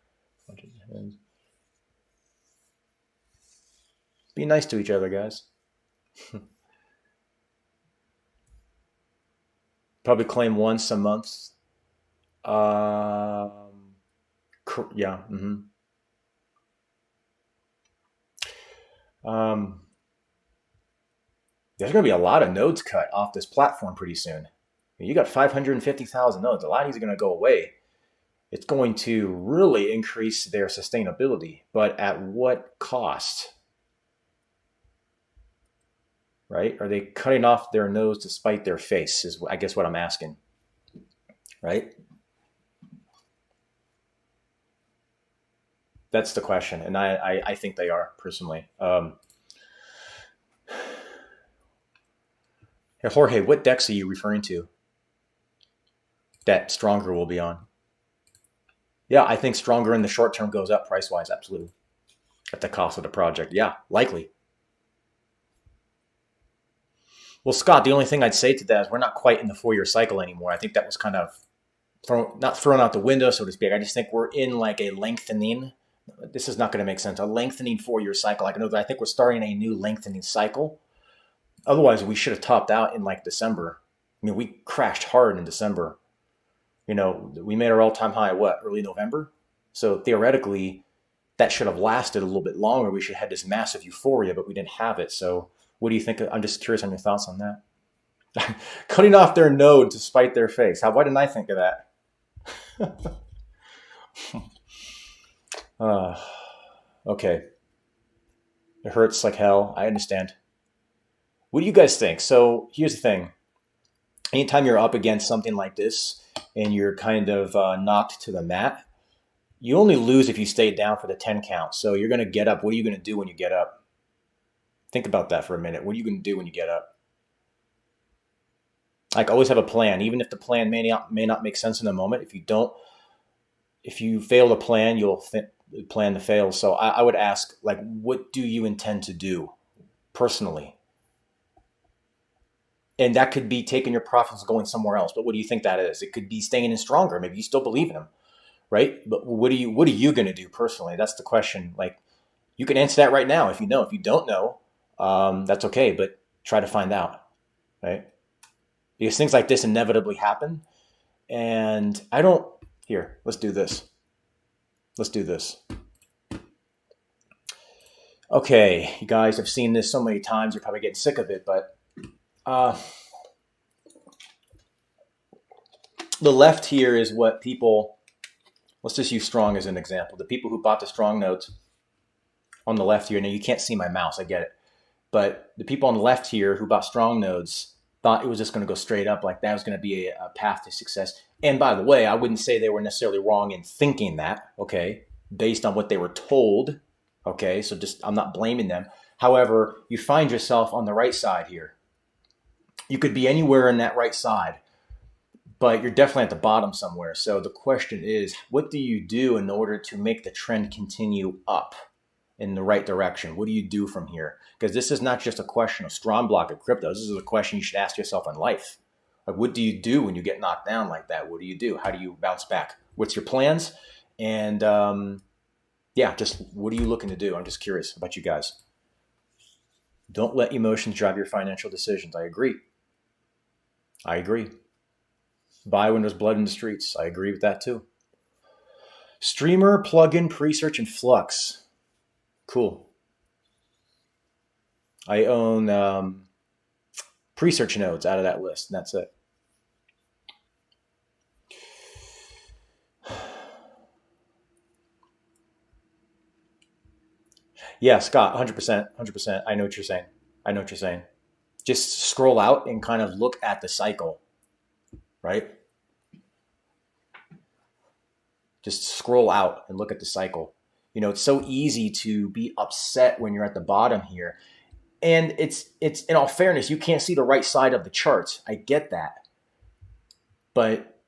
Be nice to each other, guys. Probably claim once a month. Yeah. Mm-hmm. There's going to be a lot of nodes cut off this platform pretty soon. You got 550,000 nodes. A lot of these are going to go away. It's going to really increase their sustainability, but at what cost? Right? Are they cutting off their nose to spite their face is, I guess, what I'm asking. Right? That's the question. And I think they are, personally. Jorge, what decks are you referring to that Stronger will be on? Yeah, I think Stronger in the short term goes up price-wise, absolutely. At the cost of the project. Yeah, likely. Well, Scott, the only thing I'd say to that is we're not quite in the 4-year cycle anymore. I think that was kind of not thrown out the window, so to speak. I just think we're in like a lengthening This is not going to make sense. A lengthening 4-year cycle. I think we're starting a new lengthening cycle. Otherwise, we should have topped out in like December. I mean, we crashed hard in December. We made our all-time high, early November? So theoretically, that should have lasted a little bit longer. We should have had this massive euphoria, but we didn't have it. So what do you think? I'm just curious on your thoughts on that. Cutting off their node to spite their face. Why didn't I think of that? Okay. It hurts like hell. I understand. What do you guys think? So here's the thing. Anytime you're up against something like this and you're kind of knocked to the mat, you only lose if you stay down for the 10 count. So you're going to get up. What are you going to do when you get up? Think about that for a minute. What are you going to do when you get up? Like, always have a plan, even if the plan may not make sense in the moment. If you fail to plan, you'll plan to fail. So I would ask, like, what do you intend to do personally? And that could be taking your profits and going somewhere else. But what do you think that is? It could be staying in stronger. Maybe you still believe in them, right? But what are you going to do personally? That's the question. Like, you can answer that right now if you know. If you don't know, that's okay. But try to find out, right? Because things like this inevitably happen. And here, let's do this. Okay, you guys have seen this so many times, you're probably getting sick of it, but the left here is what people, let's just use strong as an example. The people who bought the strong notes on the left here, now you can't see my mouse, I get it. But the people on the left here who bought strong nodes thought it was just going to go straight up, like that was going to be a path to success. And by the way, I wouldn't say they were necessarily wrong in thinking that, okay, based on what they were told, okay? So I'm not blaming them. However, you find yourself on the right side here. You could be anywhere in that right side, but you're definitely at the bottom somewhere. So the question is, what do you do in order to make the trend continue up in the right direction? What do you do from here? Because this is not just a question of Strongblock or crypto. This is a question you should ask yourself in life. Like, what do you do when you get knocked down like that? What do you do? How do you bounce back? What's your plans? And just what are you looking to do? I'm just curious about you guys. Don't let emotions drive your financial decisions. I agree. Buy when there's blood in the streets. I agree with that too. Streamer, plugin, Presearch, and Flux. Cool. I own Presearch nodes out of that list, and that's it. Yeah, Scott, 100%. I know what you're saying. Just scroll out and kind of look at the cycle, right? Just scroll out and look at the cycle. It's so easy to be upset when you're at the bottom here. And it's in all fairness, you can't see the right side of the charts. I get that. But,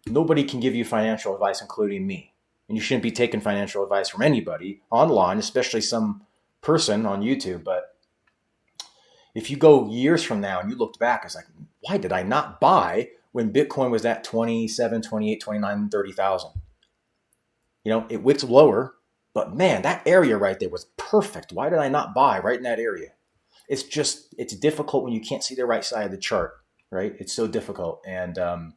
nobody can give you financial advice, including me. And you shouldn't be taking financial advice from anybody online, especially some person on YouTube. But if you go years from now and you looked back, it's like, why did I not buy when Bitcoin was at 27, 28, 29, 30,000? It wicked lower, but man, that area right there was perfect. Why did I not buy right in that area? It's difficult when you can't see the right side of the chart, right? It's so difficult. And a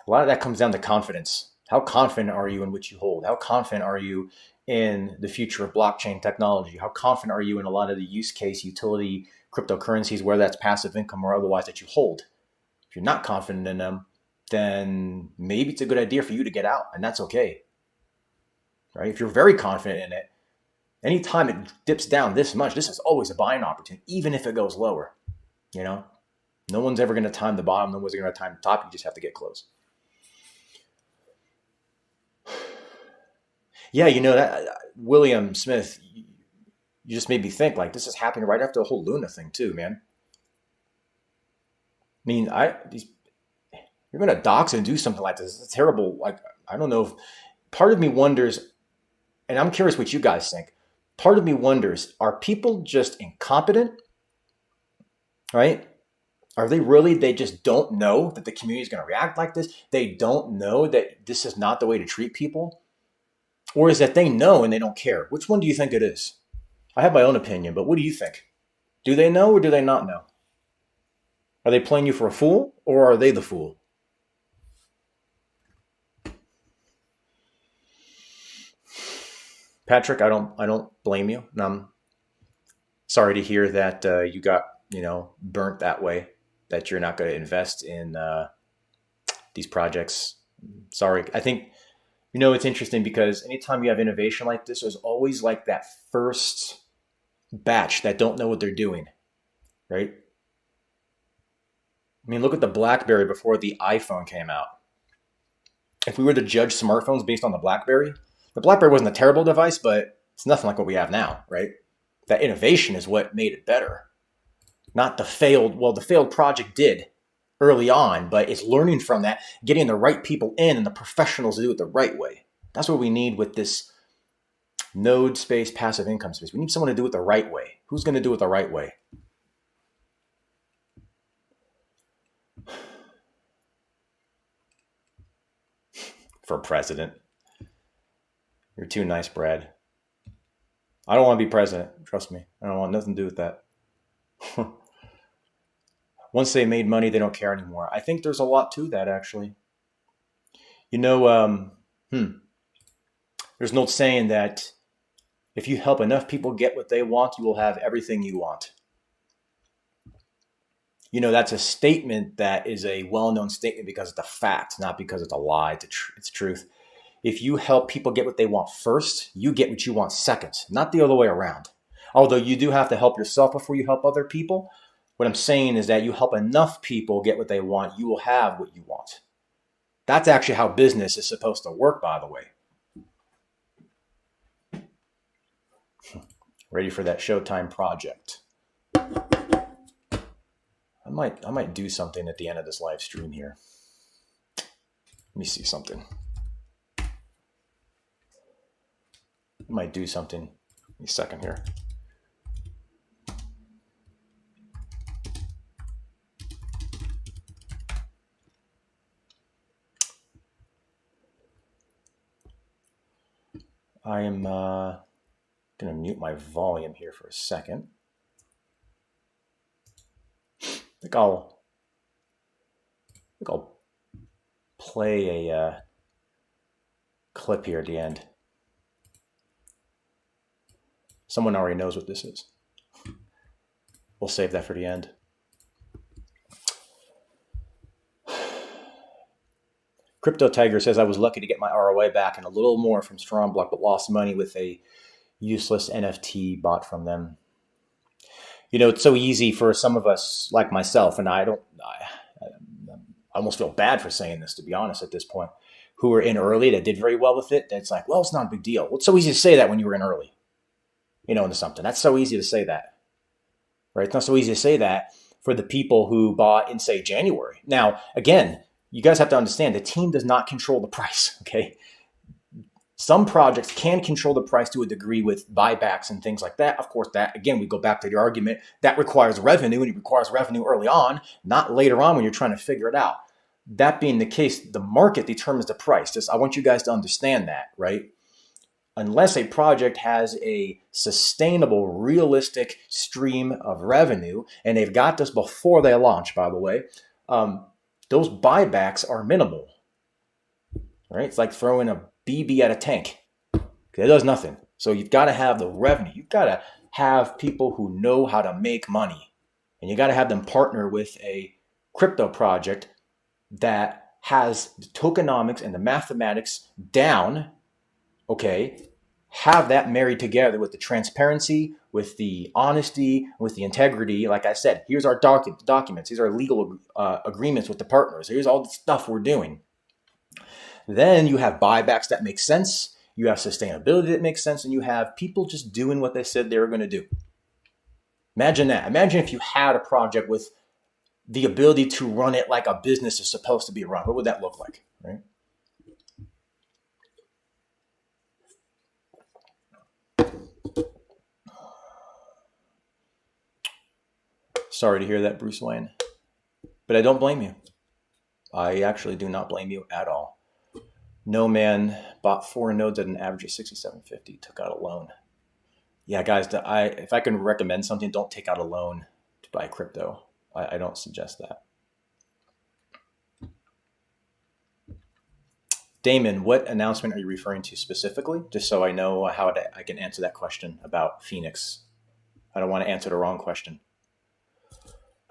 lot of that comes down to confidence. How confident are you in what you hold? How confident are you in the future of blockchain technology? How confident are you in a lot of the use case utility cryptocurrencies, whether that's passive income or otherwise, that you hold? If you're not confident in them, then maybe it's a good idea for you to get out, and that's okay. Right? If you're very confident in it, anytime it dips down this much, this is always a buying opportunity, even if it goes lower. No one's ever going to time the bottom. No one's going to time the top. You just have to get close. Yeah, that William Smith, you just made me think, like, this is happening right after the whole Luna thing too, man. I mean, you're going to dox and do something like this. It's terrible. Like, I don't know if part of me wonders, and I'm curious what you guys think. Part of me wonders, are people just incompetent? Right? Are they just don't know that the community is going to react like this? They don't know that this is not the way to treat people. Or is that they know and they don't care? Which one do you think it is? I have my own opinion, but what do you think? Do they know or do they not know? Are they playing you for a fool or are they the fool? Patrick, I don't blame you. And I'm sorry to hear that you got, burnt that way, that you're not going to invest in these projects. Sorry. I think, it's interesting because anytime you have innovation like this, there's always like that first batch that don't know what they're doing, right? I mean, look at the BlackBerry before the iPhone came out. If we were to judge smartphones based on the BlackBerry wasn't a terrible device, but it's nothing like what we have now, right? That innovation is what made it better. Not the failed project did early on, but it's learning from that, getting the right people in and the professionals to do it the right way. That's what we need with this node space, passive income space. We need someone to do it the right way. Who's going to do it the right way? For president. You're too nice, Brad. I don't want to be president. Trust me. I don't want nothing to do with that. Once they made money, they don't care anymore. I think there's a lot to that, actually. There's an old saying that if you help enough people get what they want, you will have everything you want. That's a statement that is a well-known statement because it's a fact, not because it's a lie. It's truth. If you help people get what they want first, you get what you want second, not the other way around. Although you do have to help yourself before you help other people. What I'm saying is that you help enough people get what they want, you will have what you want. That's actually how business is supposed to work, by the way. Ready for that Showtime project. I might do something at the end of this live stream here. Let me see something. I might do something. Give me a second here. I am going to mute my volume here for a second. I think I'll play a clip here at the end. Someone already knows what this is. We'll save that for the end. Crypto Tiger says, I was lucky to get my ROI back and a little more from Strongblock, but lost money with a useless NFT bought from them. It's so easy for some of us, like myself, and I almost feel bad for saying this, to be honest, at this point, who were in early that did very well with it. That's like, well, it's not a big deal. Well, it's so easy to say that when you were in early, into something. That's so easy to say that, right? It's not so easy to say that for the people who bought in, say, January. Now, again, you guys have to understand the team does not control the price, okay? Some projects can control the price to a degree with buybacks and things like that. Of course, that, again, we go back to the argument, that requires revenue, and it requires revenue early on, not later on when you're trying to figure it out. That being the case, the market determines the price. I want you guys to understand that, right? Unless a project has a sustainable, realistic stream of revenue, and they've got this before they launch, by the way, those buybacks are minimal, right? It's like throwing a BB at a tank. It does nothing. So you've got to have the revenue. You've got to have people who know how to make money. And you got to have them partner with a crypto project that has the tokenomics and the mathematics down, okay? Have that married together with the transparency, with the honesty, with the integrity. Like I said, here's our documents. These are legal agreements with the partners. Here's all the stuff we're doing. Then you have buybacks that make sense. You have sustainability that makes sense. And you have people just doing what they said they were going to do. Imagine that. Imagine if you had a project with the ability to run it like a business is supposed to be run. What would that look like, right? Sorry to hear that, Bruce Wayne. But I don't blame you. I actually do not blame you at all. No man bought 4 nodes at an average of 67.50, took out a loan. Yeah, guys, if I can recommend something, don't take out a loan to buy crypto. I don't suggest that. Damon, what announcement are you referring to specifically? Just so I know how I can answer that question about Phoenix. I don't want to answer the wrong question.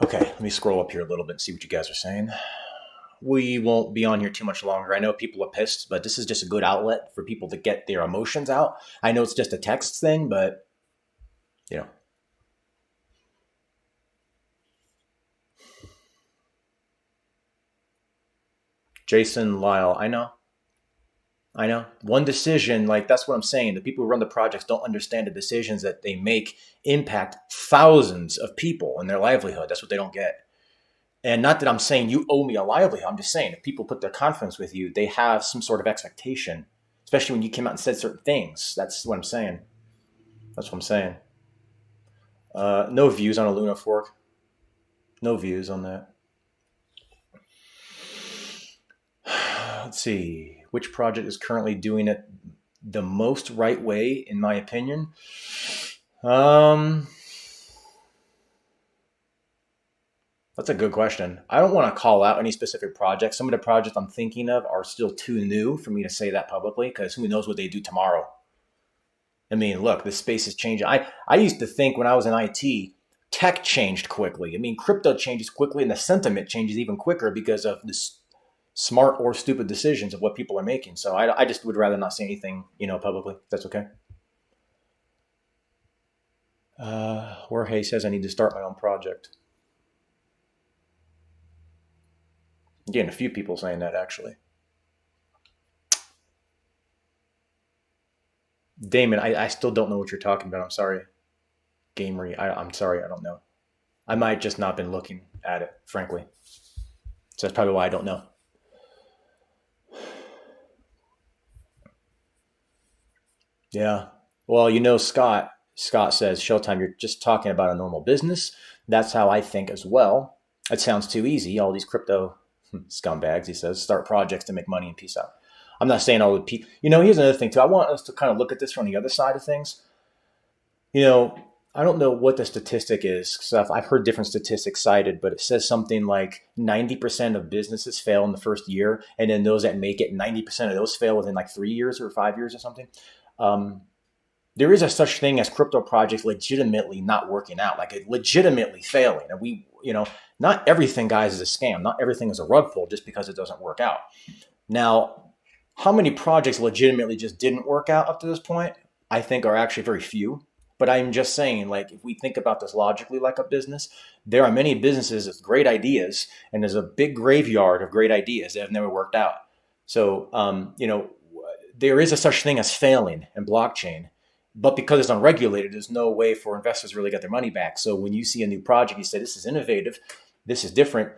Okay, let me scroll up here a little bit and see what you guys are saying. We won't be on here too much longer. I know people are pissed, but this is just a good outlet for people to get their emotions out. I know it's just a text thing, but, you know. Jason Lyle, I know. One decision, like that's what I'm saying. The people who run the projects don't understand the decisions that they make impact thousands of people and their livelihood. That's what they don't get. And not that I'm saying you owe me a livelihood. I'm just saying if people put their confidence with you, they have some sort of expectation, especially when you came out and said certain things. That's what I'm saying. No views on a Luna fork. No views on that. Let's see. Which project is currently doing it the most right way, in my opinion? That's a good question. I don't want to call out any specific projects. Some of the projects I'm thinking of are still too new for me to say that publicly because who knows what they do tomorrow. I mean, look, the space is changing. I used to think when I was in IT, tech changed quickly. I mean, crypto changes quickly and the sentiment changes even quicker because of this smart or stupid decisions of what people are making. So I just would rather not say anything, publicly. That's okay. Jorge says I need to start my own project. I'm getting a few people saying that, actually. Damon, I still don't know what you're talking about. I'm sorry. Gamery, I'm sorry, I don't know. I might just not been looking at it, frankly. So that's probably why I don't know. Yeah. Well, Scott says, Showtime, you're just talking about a normal business. That's how I think as well. It sounds too easy. All these crypto scumbags, he says, start projects to make money and peace out. I'm not saying all the people. Here's another thing too. I want us to kind of look at this from the other side of things. I don't know what the statistic is. So I've heard different statistics cited, but it says something like 90% of businesses fail in the first year. And then those that make it, 90% of those fail within like 3 years or 5 years or something. There is a such thing as crypto projects legitimately not working out, like legitimately failing. And not everything, guys, is a scam. Not everything is a rug pull just because it doesn't work out. Now, how many projects legitimately just didn't work out up to this point? I think are actually very few. But I'm just saying, like, if we think about this logically like a business, there are many businesses with great ideas, and there's a big graveyard of great ideas that have never worked out. So, there is a such thing as failing in blockchain, but because it's unregulated, there's no way for investors to really get their money back. So when you see a new project, you say, this is innovative, this is different.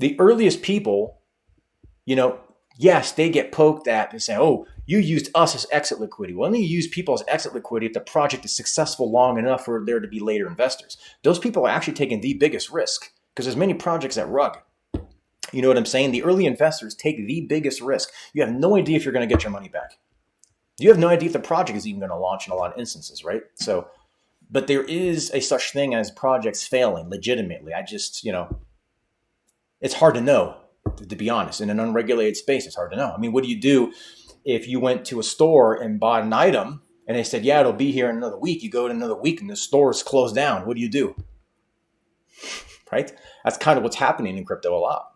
The earliest people, yes, they get poked at and say, oh, you used us as exit liquidity. Well, only use people as exit liquidity if the project is successful long enough for there to be later investors. Those people are actually taking the biggest risk because there's many projects that rug. You know what I'm saying? The early investors take the biggest risk. You have no idea if you're going to get your money back. You have no idea if the project is even going to launch in a lot of instances, right? So, but there is a such thing as projects failing legitimately. I just, it's hard to know, to be honest. In an unregulated space, it's hard to know. I mean, what do you do if you went to a store and bought an item and they said, yeah, it'll be here in another week? You go in another week and the store is closed down. What do you do? Right? That's kind of what's happening in crypto a lot.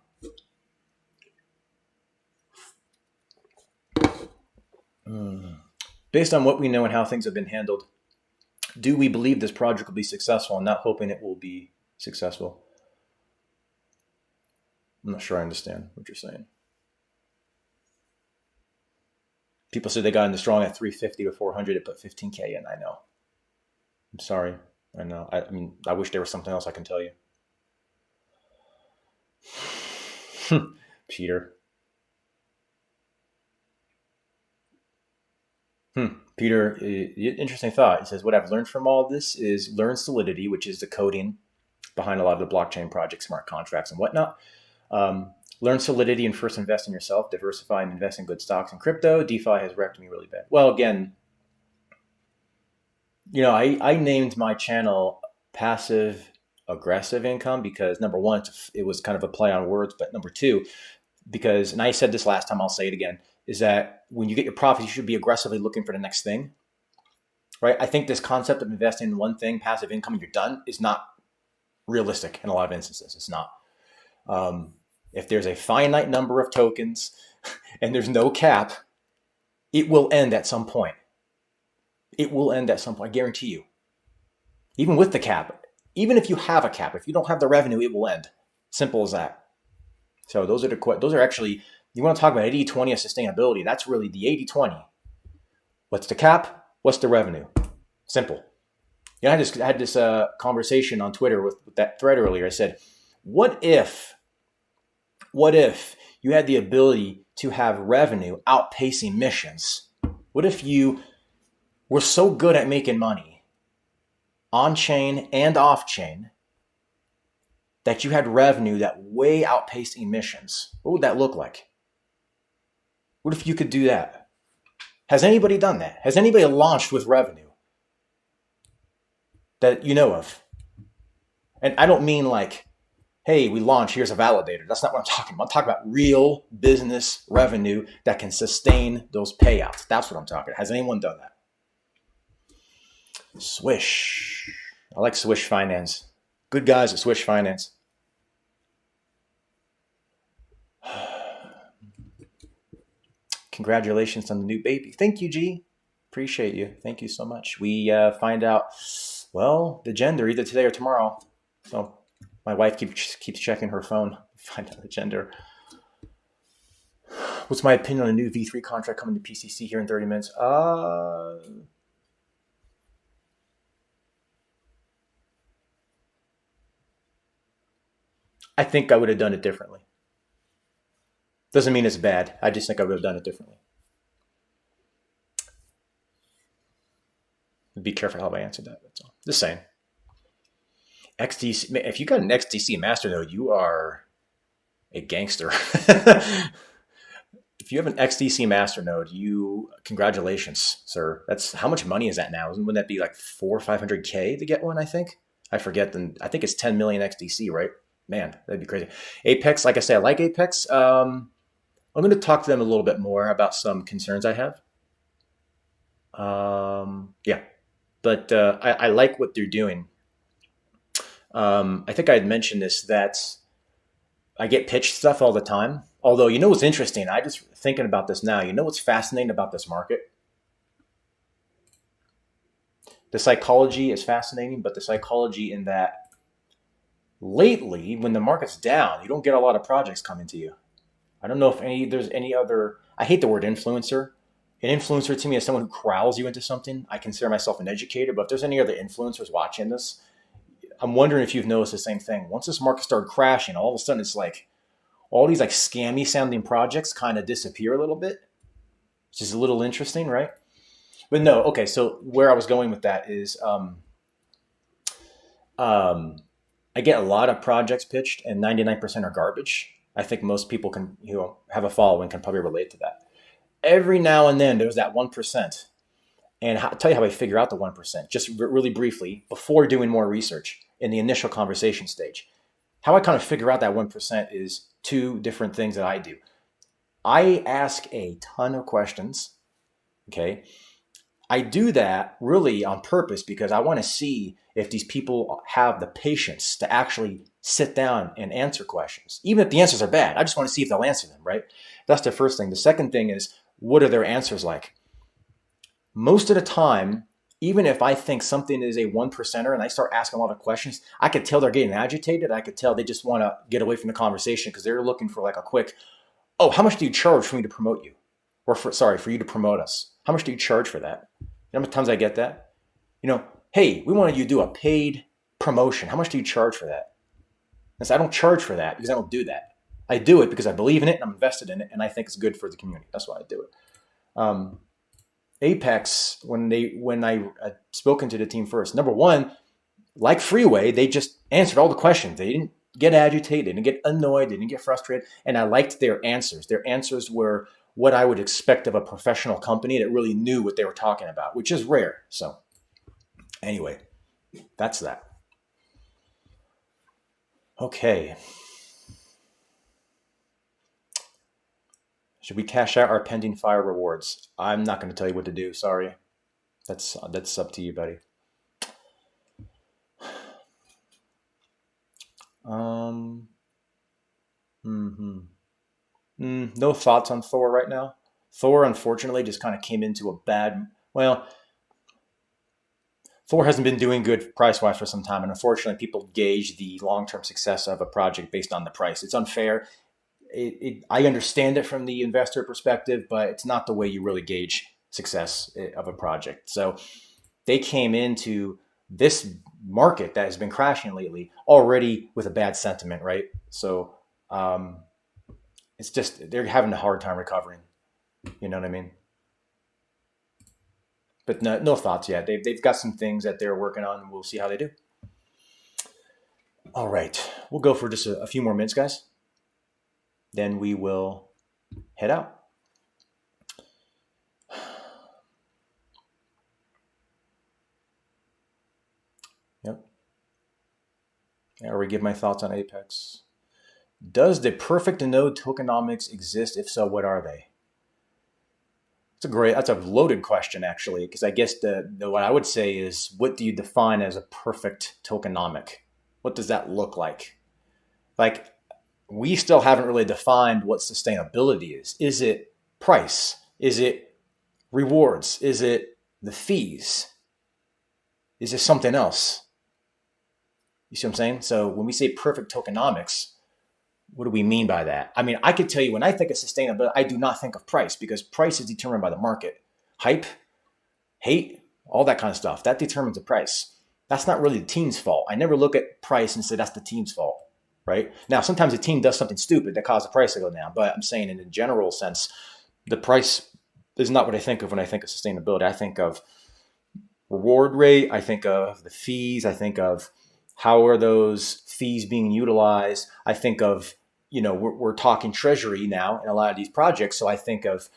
Based on what we know and how things have been handled, do we believe this project will be successful? I'm not hoping it will be successful. I'm not sure I understand what you're saying. People said they got into strong at 350 to 400. It put 15K in. I know. I'm sorry. I know. I wish there was something else I can tell you. Peter. Peter, interesting thought. He says, what I've learned from all this is learn Solidity, which is the coding behind a lot of the blockchain projects, smart contracts and whatnot. Learn Solidity and first invest in yourself. Diversify and invest in good stocks and crypto. DeFi has wrecked me really bad. Well, again, I named my channel Passive Aggressive Income because number one, it was kind of a play on words, but number two, because, and I said this last time, I'll say it again, is that when you get your profits, you should be aggressively looking for the next thing, right? I think this concept of investing in one thing, passive income, and you're done, is not realistic in a lot of instances. It's not. If there's a finite number of tokens and there's no cap, it will end at some point. It will end at some point, I guarantee you. Even with the cap, even if you have a cap, if you don't have the revenue, it will end. Simple as that. So those are actually, you want to talk about 80-20 of sustainability. That's really the 80-20. What's the cap? What's the revenue? Simple. I had this conversation on Twitter with that thread earlier. I said, what if you had the ability to have revenue outpace emissions? What if you were so good at making money on-chain and off-chain that you had revenue that way outpaced emissions? What would that look like? What if you could do that? Has anybody done that? Has anybody launched with revenue that you know of? And I don't mean like, hey, we launched, here's a validator. That's not what I'm talking about. I'm talking about real business revenue that can sustain those payouts. That's what I'm talking about. Has anyone done that? Swish. I like Swish Finance. Good guys at Swish Finance. Congratulations on the new baby. Thank you, G. Appreciate you. Thank you so much. We find out, well, the gender either today or tomorrow. So my wife keeps checking her phone. Find out the gender. What's my opinion on a new V3 contract coming to PCC here in 30 minutes? I think I would have done it differently. Doesn't mean it's bad. I just think I would have done it differently. Be careful how I answer that. That's all. Just saying. XDC. If you got an XDC masternode, you are a gangster. If you have an XDC masternode, congratulations, sir. That's how much money is that now? Wouldn't that be like 400 or 500K to get one? I think. I forget. I think it's 10 million XDC, right? Man, that'd be crazy. Apex, like I said, I like Apex. I'm going to talk to them a little bit more about some concerns I have. Yeah, but I like what they're doing. I think I had mentioned this, that I get pitched stuff all the time. Although, what's interesting? I just thinking about this now. What's fascinating about this market? The psychology is fascinating, but the psychology in that lately, when the market's down, you don't get a lot of projects coming to you. I don't know if there's any other, I hate the word influencer. An influencer to me is someone who corrals you into something. I consider myself an educator, but if there's any other influencers watching this, I'm wondering if you've noticed the same thing. Once this market started crashing, all of a sudden it's like all these like scammy sounding projects kind of disappear a little bit, which is a little interesting, right? But no, okay. So where I was going with that is, I get a lot of projects pitched and 99% are garbage. I think most people can, have a following can probably relate to that. Every now and then there's that 1%. And I'll tell you how I figure out the 1%, just really briefly, before doing more research in the initial conversation stage. How I kind of figure out that 1% is two different things that I do. I ask a ton of questions, okay? I do that really on purpose because I want to see if these people have the patience to actually sit down and answer questions. Even if the answers are bad, I just want to see if they'll answer them, right? That's the first thing. The second thing is, what are their answers like? Most of the time, even if I think something is a 1%er and I start asking a lot of questions, I could tell they're getting agitated. I could tell they just want to get away from the conversation because they're looking for like a quick, oh, how much do you charge for me to promote you? Or for you to promote us? How much do you charge for that? You know how many times I get that? Hey, we wanted you to do a paid promotion. How much do you charge for that? I said, I don't charge for that because I don't do that. I do it because I believe in it and I'm invested in it and I think it's good for the community. That's why I do it. Apex, when I spoken to the team first, number one, like Freeway, they just answered all the questions. They didn't get agitated, they didn't get annoyed, they didn't get frustrated. And I liked their answers. Their answers were what I would expect of a professional company that really knew what they were talking about, which is rare. So anyway, that's that. Okay. Should we cash out our pending fire rewards? I'm not going to tell you what to do. Sorry. That's up to you, buddy. No thoughts on Thor right now. Thor, unfortunately, just kind of came into a bad. Well, Thor hasn't been doing good price-wise for some time, and unfortunately, people gauge the long-term success of a project based on the price. It's unfair. I understand it from the investor perspective, but it's not the way you really gauge success of a project. So they came into this market that has been crashing lately already with a bad sentiment, right? So it's just they're having a hard time recovering. You know what I mean? But no thoughts yet. They've got some things that they're working on, and we'll see how they do. All right, we'll go for just a few more minutes, guys. Then we will head out. Yep. I already give my thoughts on Apex. Does the perfect node tokenomics exist? If so, what are they? That's a loaded question, actually, because I guess what I would say is, what do you define as a perfect tokenomic? What does that look like? Like, we still haven't really defined what sustainability is. Is it price? Is it rewards? Is it the fees? Is it something else? You see what I'm saying? So when we say perfect tokenomics, what do we mean by that? I mean, I could tell you when I think of sustainability, I do not think of price, because price is determined by the market. Hype, hate, all that kind of stuff, that determines the price. That's not really the team's fault. I never look at price and say that's the team's fault, right? Now, sometimes a team does something stupid that causes the price to go down, but I'm saying in a general sense, the price is not what I think of when I think of sustainability. I think of reward rate, I think of the fees, I think of how are those fees being utilized. I think of, we're talking treasury now in a lot of these projects. So I think of,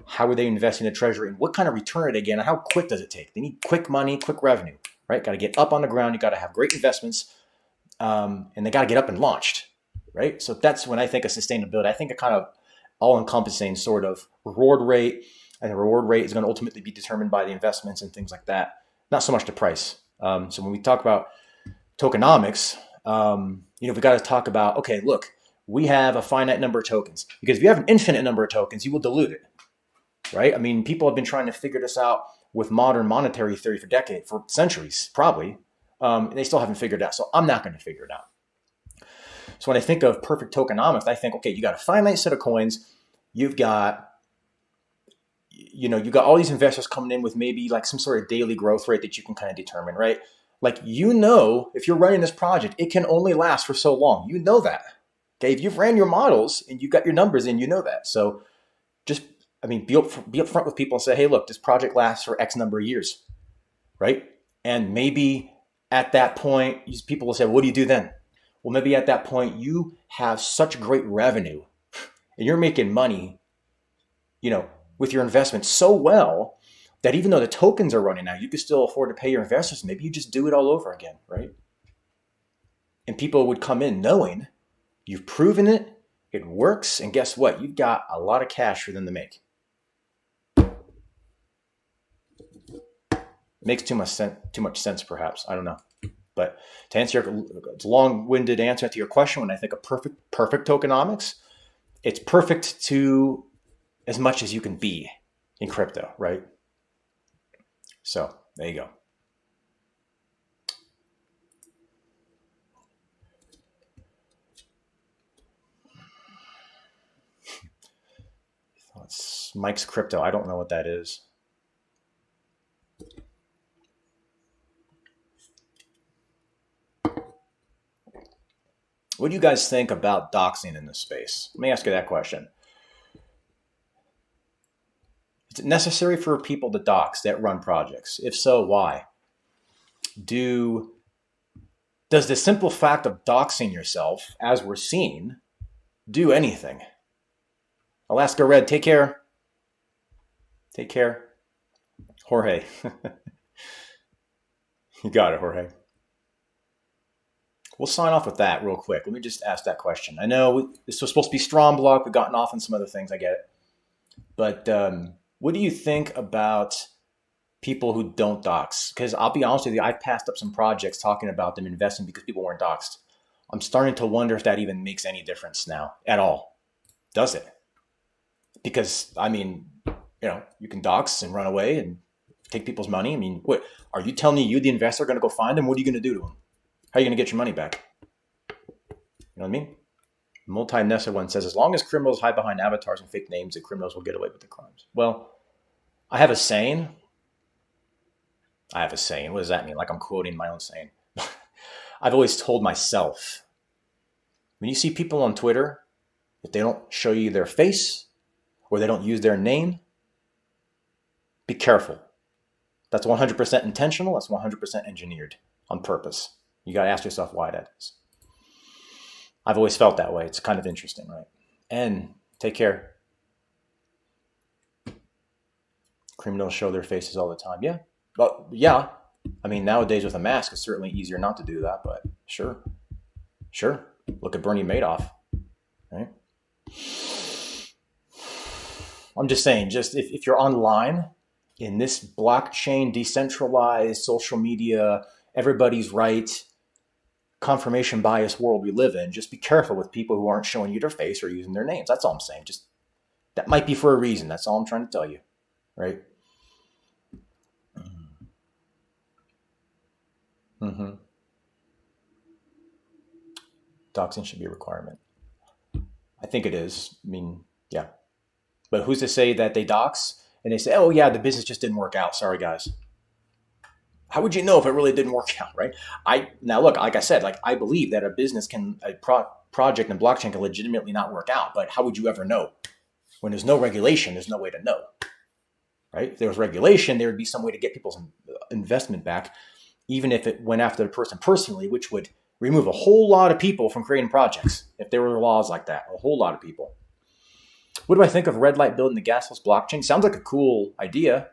how are they investing in the treasury and what kind of return are they getting and how quick does it take? They need quick money, quick revenue, right? Got to get up on the ground. You got to have great investments, and they got to get up and launched, right? So that's when I think of sustainability. I think a kind of all-encompassing sort of reward rate, and the reward rate is going to ultimately be determined by the investments and things like that, not so much the price. So when we talk about tokenomics, we got to talk about, okay, look, we have a finite number of tokens, because if you have an infinite number of tokens, you will dilute it, right? I mean, people have been trying to figure this out with modern monetary theory for centuries, probably. And they still haven't figured it out. So I'm not going to figure it out. So when I think of perfect tokenomics, I think, okay, you got a finite set of coins. You've got, you got all these investors coming in with maybe like some sort of daily growth rate that you can kind of determine, right? Like, if you're running this project, it can only last for so long. You know that. Okay, if you've ran your models and you've got your numbers in, you know that. So be upfront with people and say, hey, look, this project lasts for X number of years, right? And maybe at that point, people will say, what do you do then? Well, maybe at that point, you have such great revenue and you're making money, with your investment so well that even though the tokens are running out, you can still afford to pay your investors. Maybe you just do it all over again, right? And people would come in knowing you've proven it, it works, and guess what? You've got a lot of cash for them to make. Makes too much sense, perhaps. I don't know. But to answer it's a long-winded answer to your question, when I think of perfect tokenomics, it's perfect to as much as you can be in crypto, right? So there you go. It's Mike's Crypto. I don't know what that is. What do you guys think about doxing in this space? Let me ask you that question. Is it necessary for people to dox that run projects? If so, why? Does Does the simple fact of doxing yourself, as we're seeing, do anything? Alaska Red, take care. Take care. Jorge. You got it, Jorge. We'll sign off with that real quick. Let me just ask that question. I know this was supposed to be Strongblock. We've gotten off on some other things. I get it. But what do you think about people who don't dox? Because I'll be honest with you, I've passed up some projects talking about them investing because people weren't doxed. I'm starting to wonder if that even makes any difference now at all. Does it? Because, I mean, you can dox and run away and take people's money. I mean, what are you telling me? You, the investor, are going to go find them? What are you going to do to them? How are you going to get your money back? You know what I mean? Multi-Nesser one says, as long as criminals hide behind avatars and fake names, the criminals will get away with the crimes. Well, I have a saying. What does that mean? Like I'm quoting my own saying. I've always told myself, when you see people on Twitter, if they don't show you their face or they don't use their name, be careful. That's 100% intentional. That's 100% engineered on purpose. You got to ask yourself why that is. I've always felt that way. It's kind of interesting, right? And take care. Criminals show their faces all the time. Yeah. Well, yeah. I mean, nowadays with a mask, it's certainly easier not to do that, but sure. Look at Bernie Madoff, right? I'm just saying, if you're online in this blockchain, decentralized, social media, everybody's right, confirmation bias world we live in, just be careful with people who aren't showing you their face or using their names. That's all I'm saying. Just that might be for a reason. That's all I'm trying to tell you, right? Mm-hmm. Doxing should be a requirement. I think it is. I mean, yeah. But who's to say that they dox and they say, oh, yeah, the business just didn't work out. Sorry, guys. How would you know if it really didn't work out, right? Now, look, like I said, I believe that a project in blockchain can legitimately not work out. But how would you ever know? When there's no regulation, there's no way to know, right? If there was regulation, there would be some way to get people's investment back, even if it went after the person personally, which would remove a whole lot of people from creating projects if there were laws like that, a whole lot of people. What do I think of red light building the gasless blockchain? Sounds like a cool idea.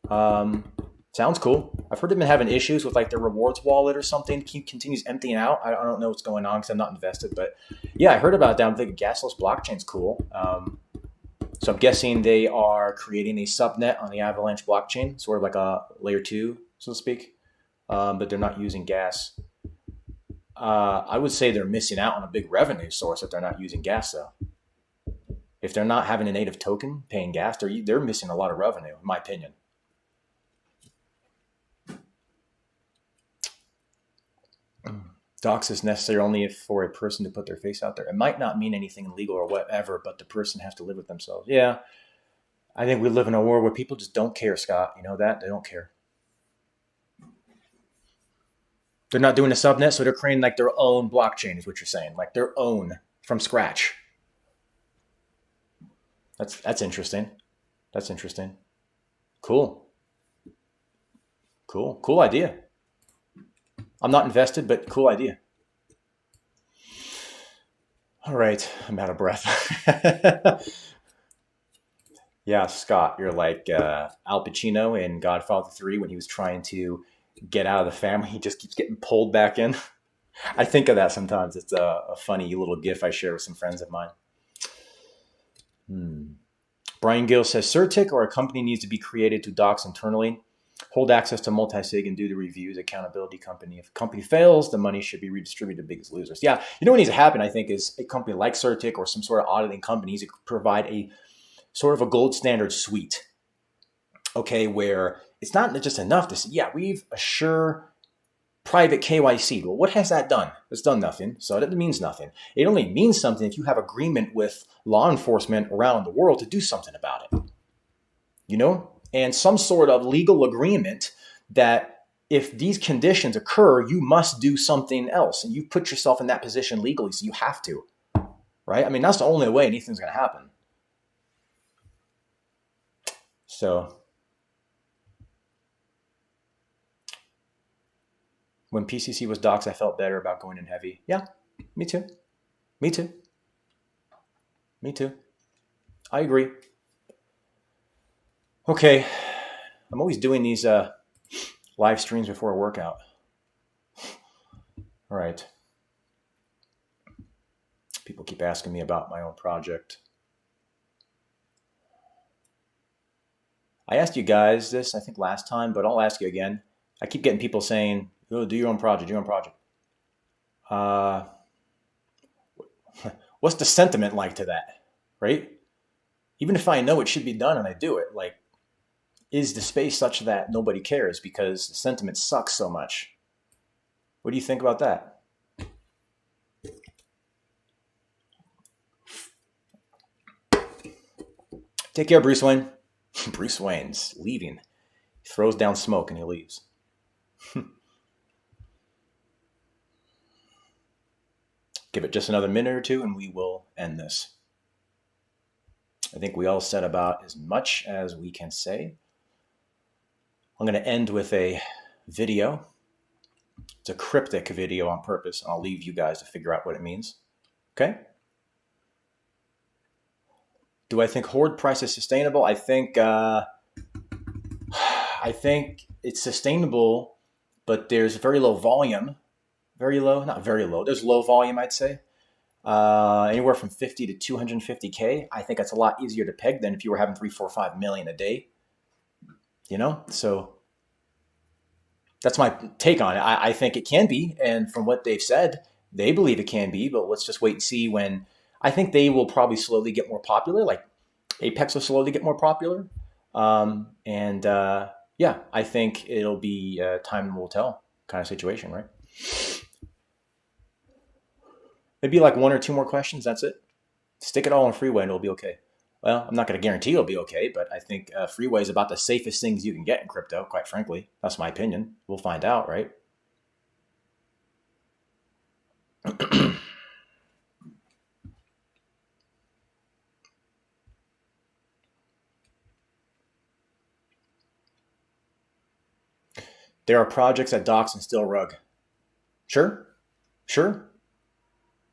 Sounds cool. I've heard they've been having issues with like their rewards wallet or something. Continues emptying out. I don't know what's going on because I'm not invested. But yeah, I heard about that. I'm thinking gasless blockchain's cool. So I'm guessing they are creating a subnet on the Avalanche blockchain, sort of like a layer 2, so to speak. But they're not using gas. I would say they're missing out on a big revenue source if they're not using gas, though. If they're not having a native token paying gas, they're missing a lot of revenue, in my opinion. Dox is necessary only for a person to put their face out there. It might not mean anything illegal or whatever, but the person has to live with themselves. Yeah, I think we live in a world where people just don't care, Scott. You know that? They don't care. They're not doing a subnet, so they're creating like their own blockchain, is what you're saying. Like their own from scratch. That's interesting. That's interesting. Cool idea. I'm not invested, but cool idea. All right, I'm out of breath. Yeah, Scott, you're like Al Pacino in Godfather 3 when he was trying to get out of the family. He just keeps getting pulled back in. I think of that sometimes. It's a funny little gif I share with some friends of mine. Brian Gill says, Certic or a company needs to be created to dox internally, hold access to multi-sig, and do the reviews, accountability company. If a company fails, the money should be redistributed to biggest losers. Yeah, you know what needs to happen, I think, is a company like Certic or some sort of auditing company needs to provide a sort of a gold standard suite, okay, where it's not just enough to say, yeah, we've assured private KYC. Well, what has that done? It's done nothing, so that means nothing. It only means something if you have agreement with law enforcement around the world to do something about it, you know? And some sort of legal agreement that if these conditions occur, you must do something else. And you put yourself in that position legally, so you have to, right? I mean, that's the only way anything's going to happen. So When PCC was docs, I felt better about going in heavy. Yeah, me too. Me too. Me too. I agree. Okay. I'm always doing these live streams before a workout. All right. People keep asking me about my own project. I asked you guys this, I think, last time, but I'll ask you again. I keep getting people saying, oh, do your own project, do your own project. What's the sentiment like to that, right? Even if I know it should be done and I do it, like, is the space such that nobody cares because the sentiment sucks so much? What do you think about that? Take care, Bruce Wayne. Bruce Wayne's leaving. He throws down smoke and he leaves. Give it just another minute or two and we will end this. I think we all said about as much as we can say. I'm going to end with a video. It's a cryptic video on purpose, and I'll leave you guys to figure out what it means. Okay? Do I think Horde price is sustainable? I think it's sustainable, but there's very low volume. Very low? Not very low. There's low volume, I'd say. Anywhere from 50 to 250K. I think that's a lot easier to peg than if you were having 3, 4, 5 million a day. You know? So that's my take on it. I think it can be. And from what they've said, they believe it can be. But let's just wait and see when. I think they will probably slowly get more popular. Like Apex will slowly get more popular. Yeah, I think it'll be time will tell kind of situation, right? Maybe like 1 or 2 more questions. That's it. Stick it all on Freeway and it'll be okay. Well, I'm not going to guarantee it'll be okay, but I think Freeway is about the safest things you can get in crypto, quite frankly. That's my opinion. We'll find out, right? There are projects that docs and still rug. Sure.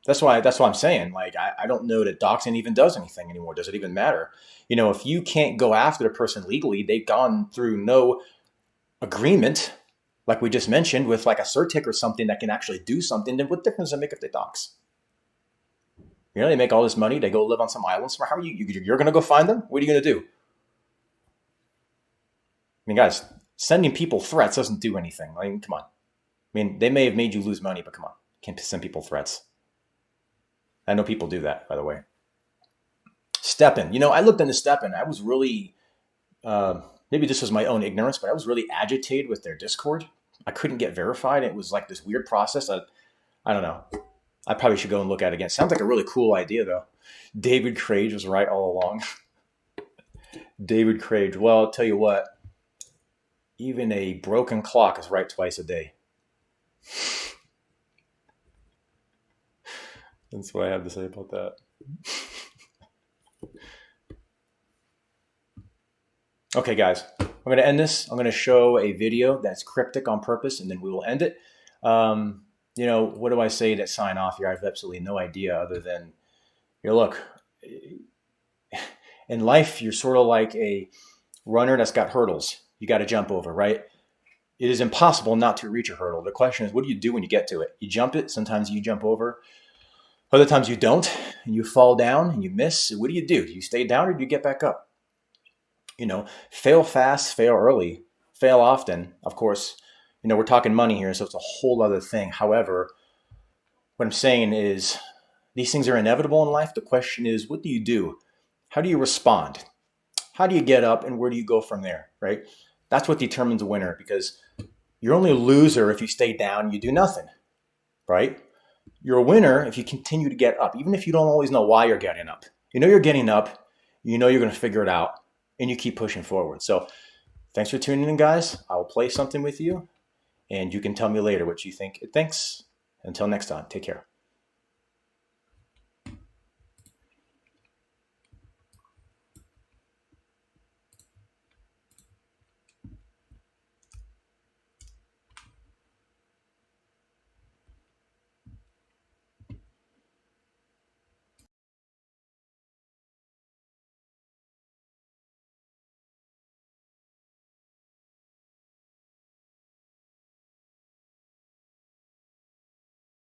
That's why I'm saying, like, I don't know that doxing even does anything anymore. Does it even matter? You know, if you can't go after the person legally, they've gone through no agreement, like we just mentioned, with like a certic or something that can actually do something, then what difference does it make if they dox? You know, they make all this money, they go live on some island somewhere. How are you're going to go find them? What are you going to do? I mean, guys, sending people threats doesn't do anything. I mean, come on. I mean, they may have made you lose money, but come on. You can't send people threats. I know people do that, by the way. Steppen. You know, I looked into Steppen. I was really, maybe this was my own ignorance, but I was really agitated with their Discord. I couldn't get verified. It was like this weird process. I don't know. I probably should go and look at it again. Sounds like a really cool idea, though. David Crage was right all along. David Crage. Well, I'll tell you what. Even a broken clock is right twice a day. That's what I have to say about that. Okay, guys, I'm going to end this. I'm going to show a video that's cryptic on purpose, and then we will end it. You know, what do I say to sign off here? I have absolutely no idea other than, you know, look, in life, you're sort of like a runner that's got hurdles you got to jump over, right? It is impossible not to reach a hurdle. The question is, what do you do when you get to it? You jump it. Sometimes you jump over. Other times you don't, and you fall down and you miss. What do? Do you stay down or do you get back up? You know, fail fast, fail early, fail often. Of course, you know, we're talking money here, so it's a whole other thing. However, what I'm saying is these things are inevitable in life. The question is, what do you do? How do you respond? How do you get up and where do you go from there, right? That's what determines a winner, because you're only a loser if you stay down and you do nothing, right? You're a winner if you continue to get up, even if you don't always know why you're getting up. You know you're getting up, you know you're going to figure it out, and you keep pushing forward. So thanks for tuning in, guys. I will play something with you, and you can tell me later what you think it thinks. Until next time, take care.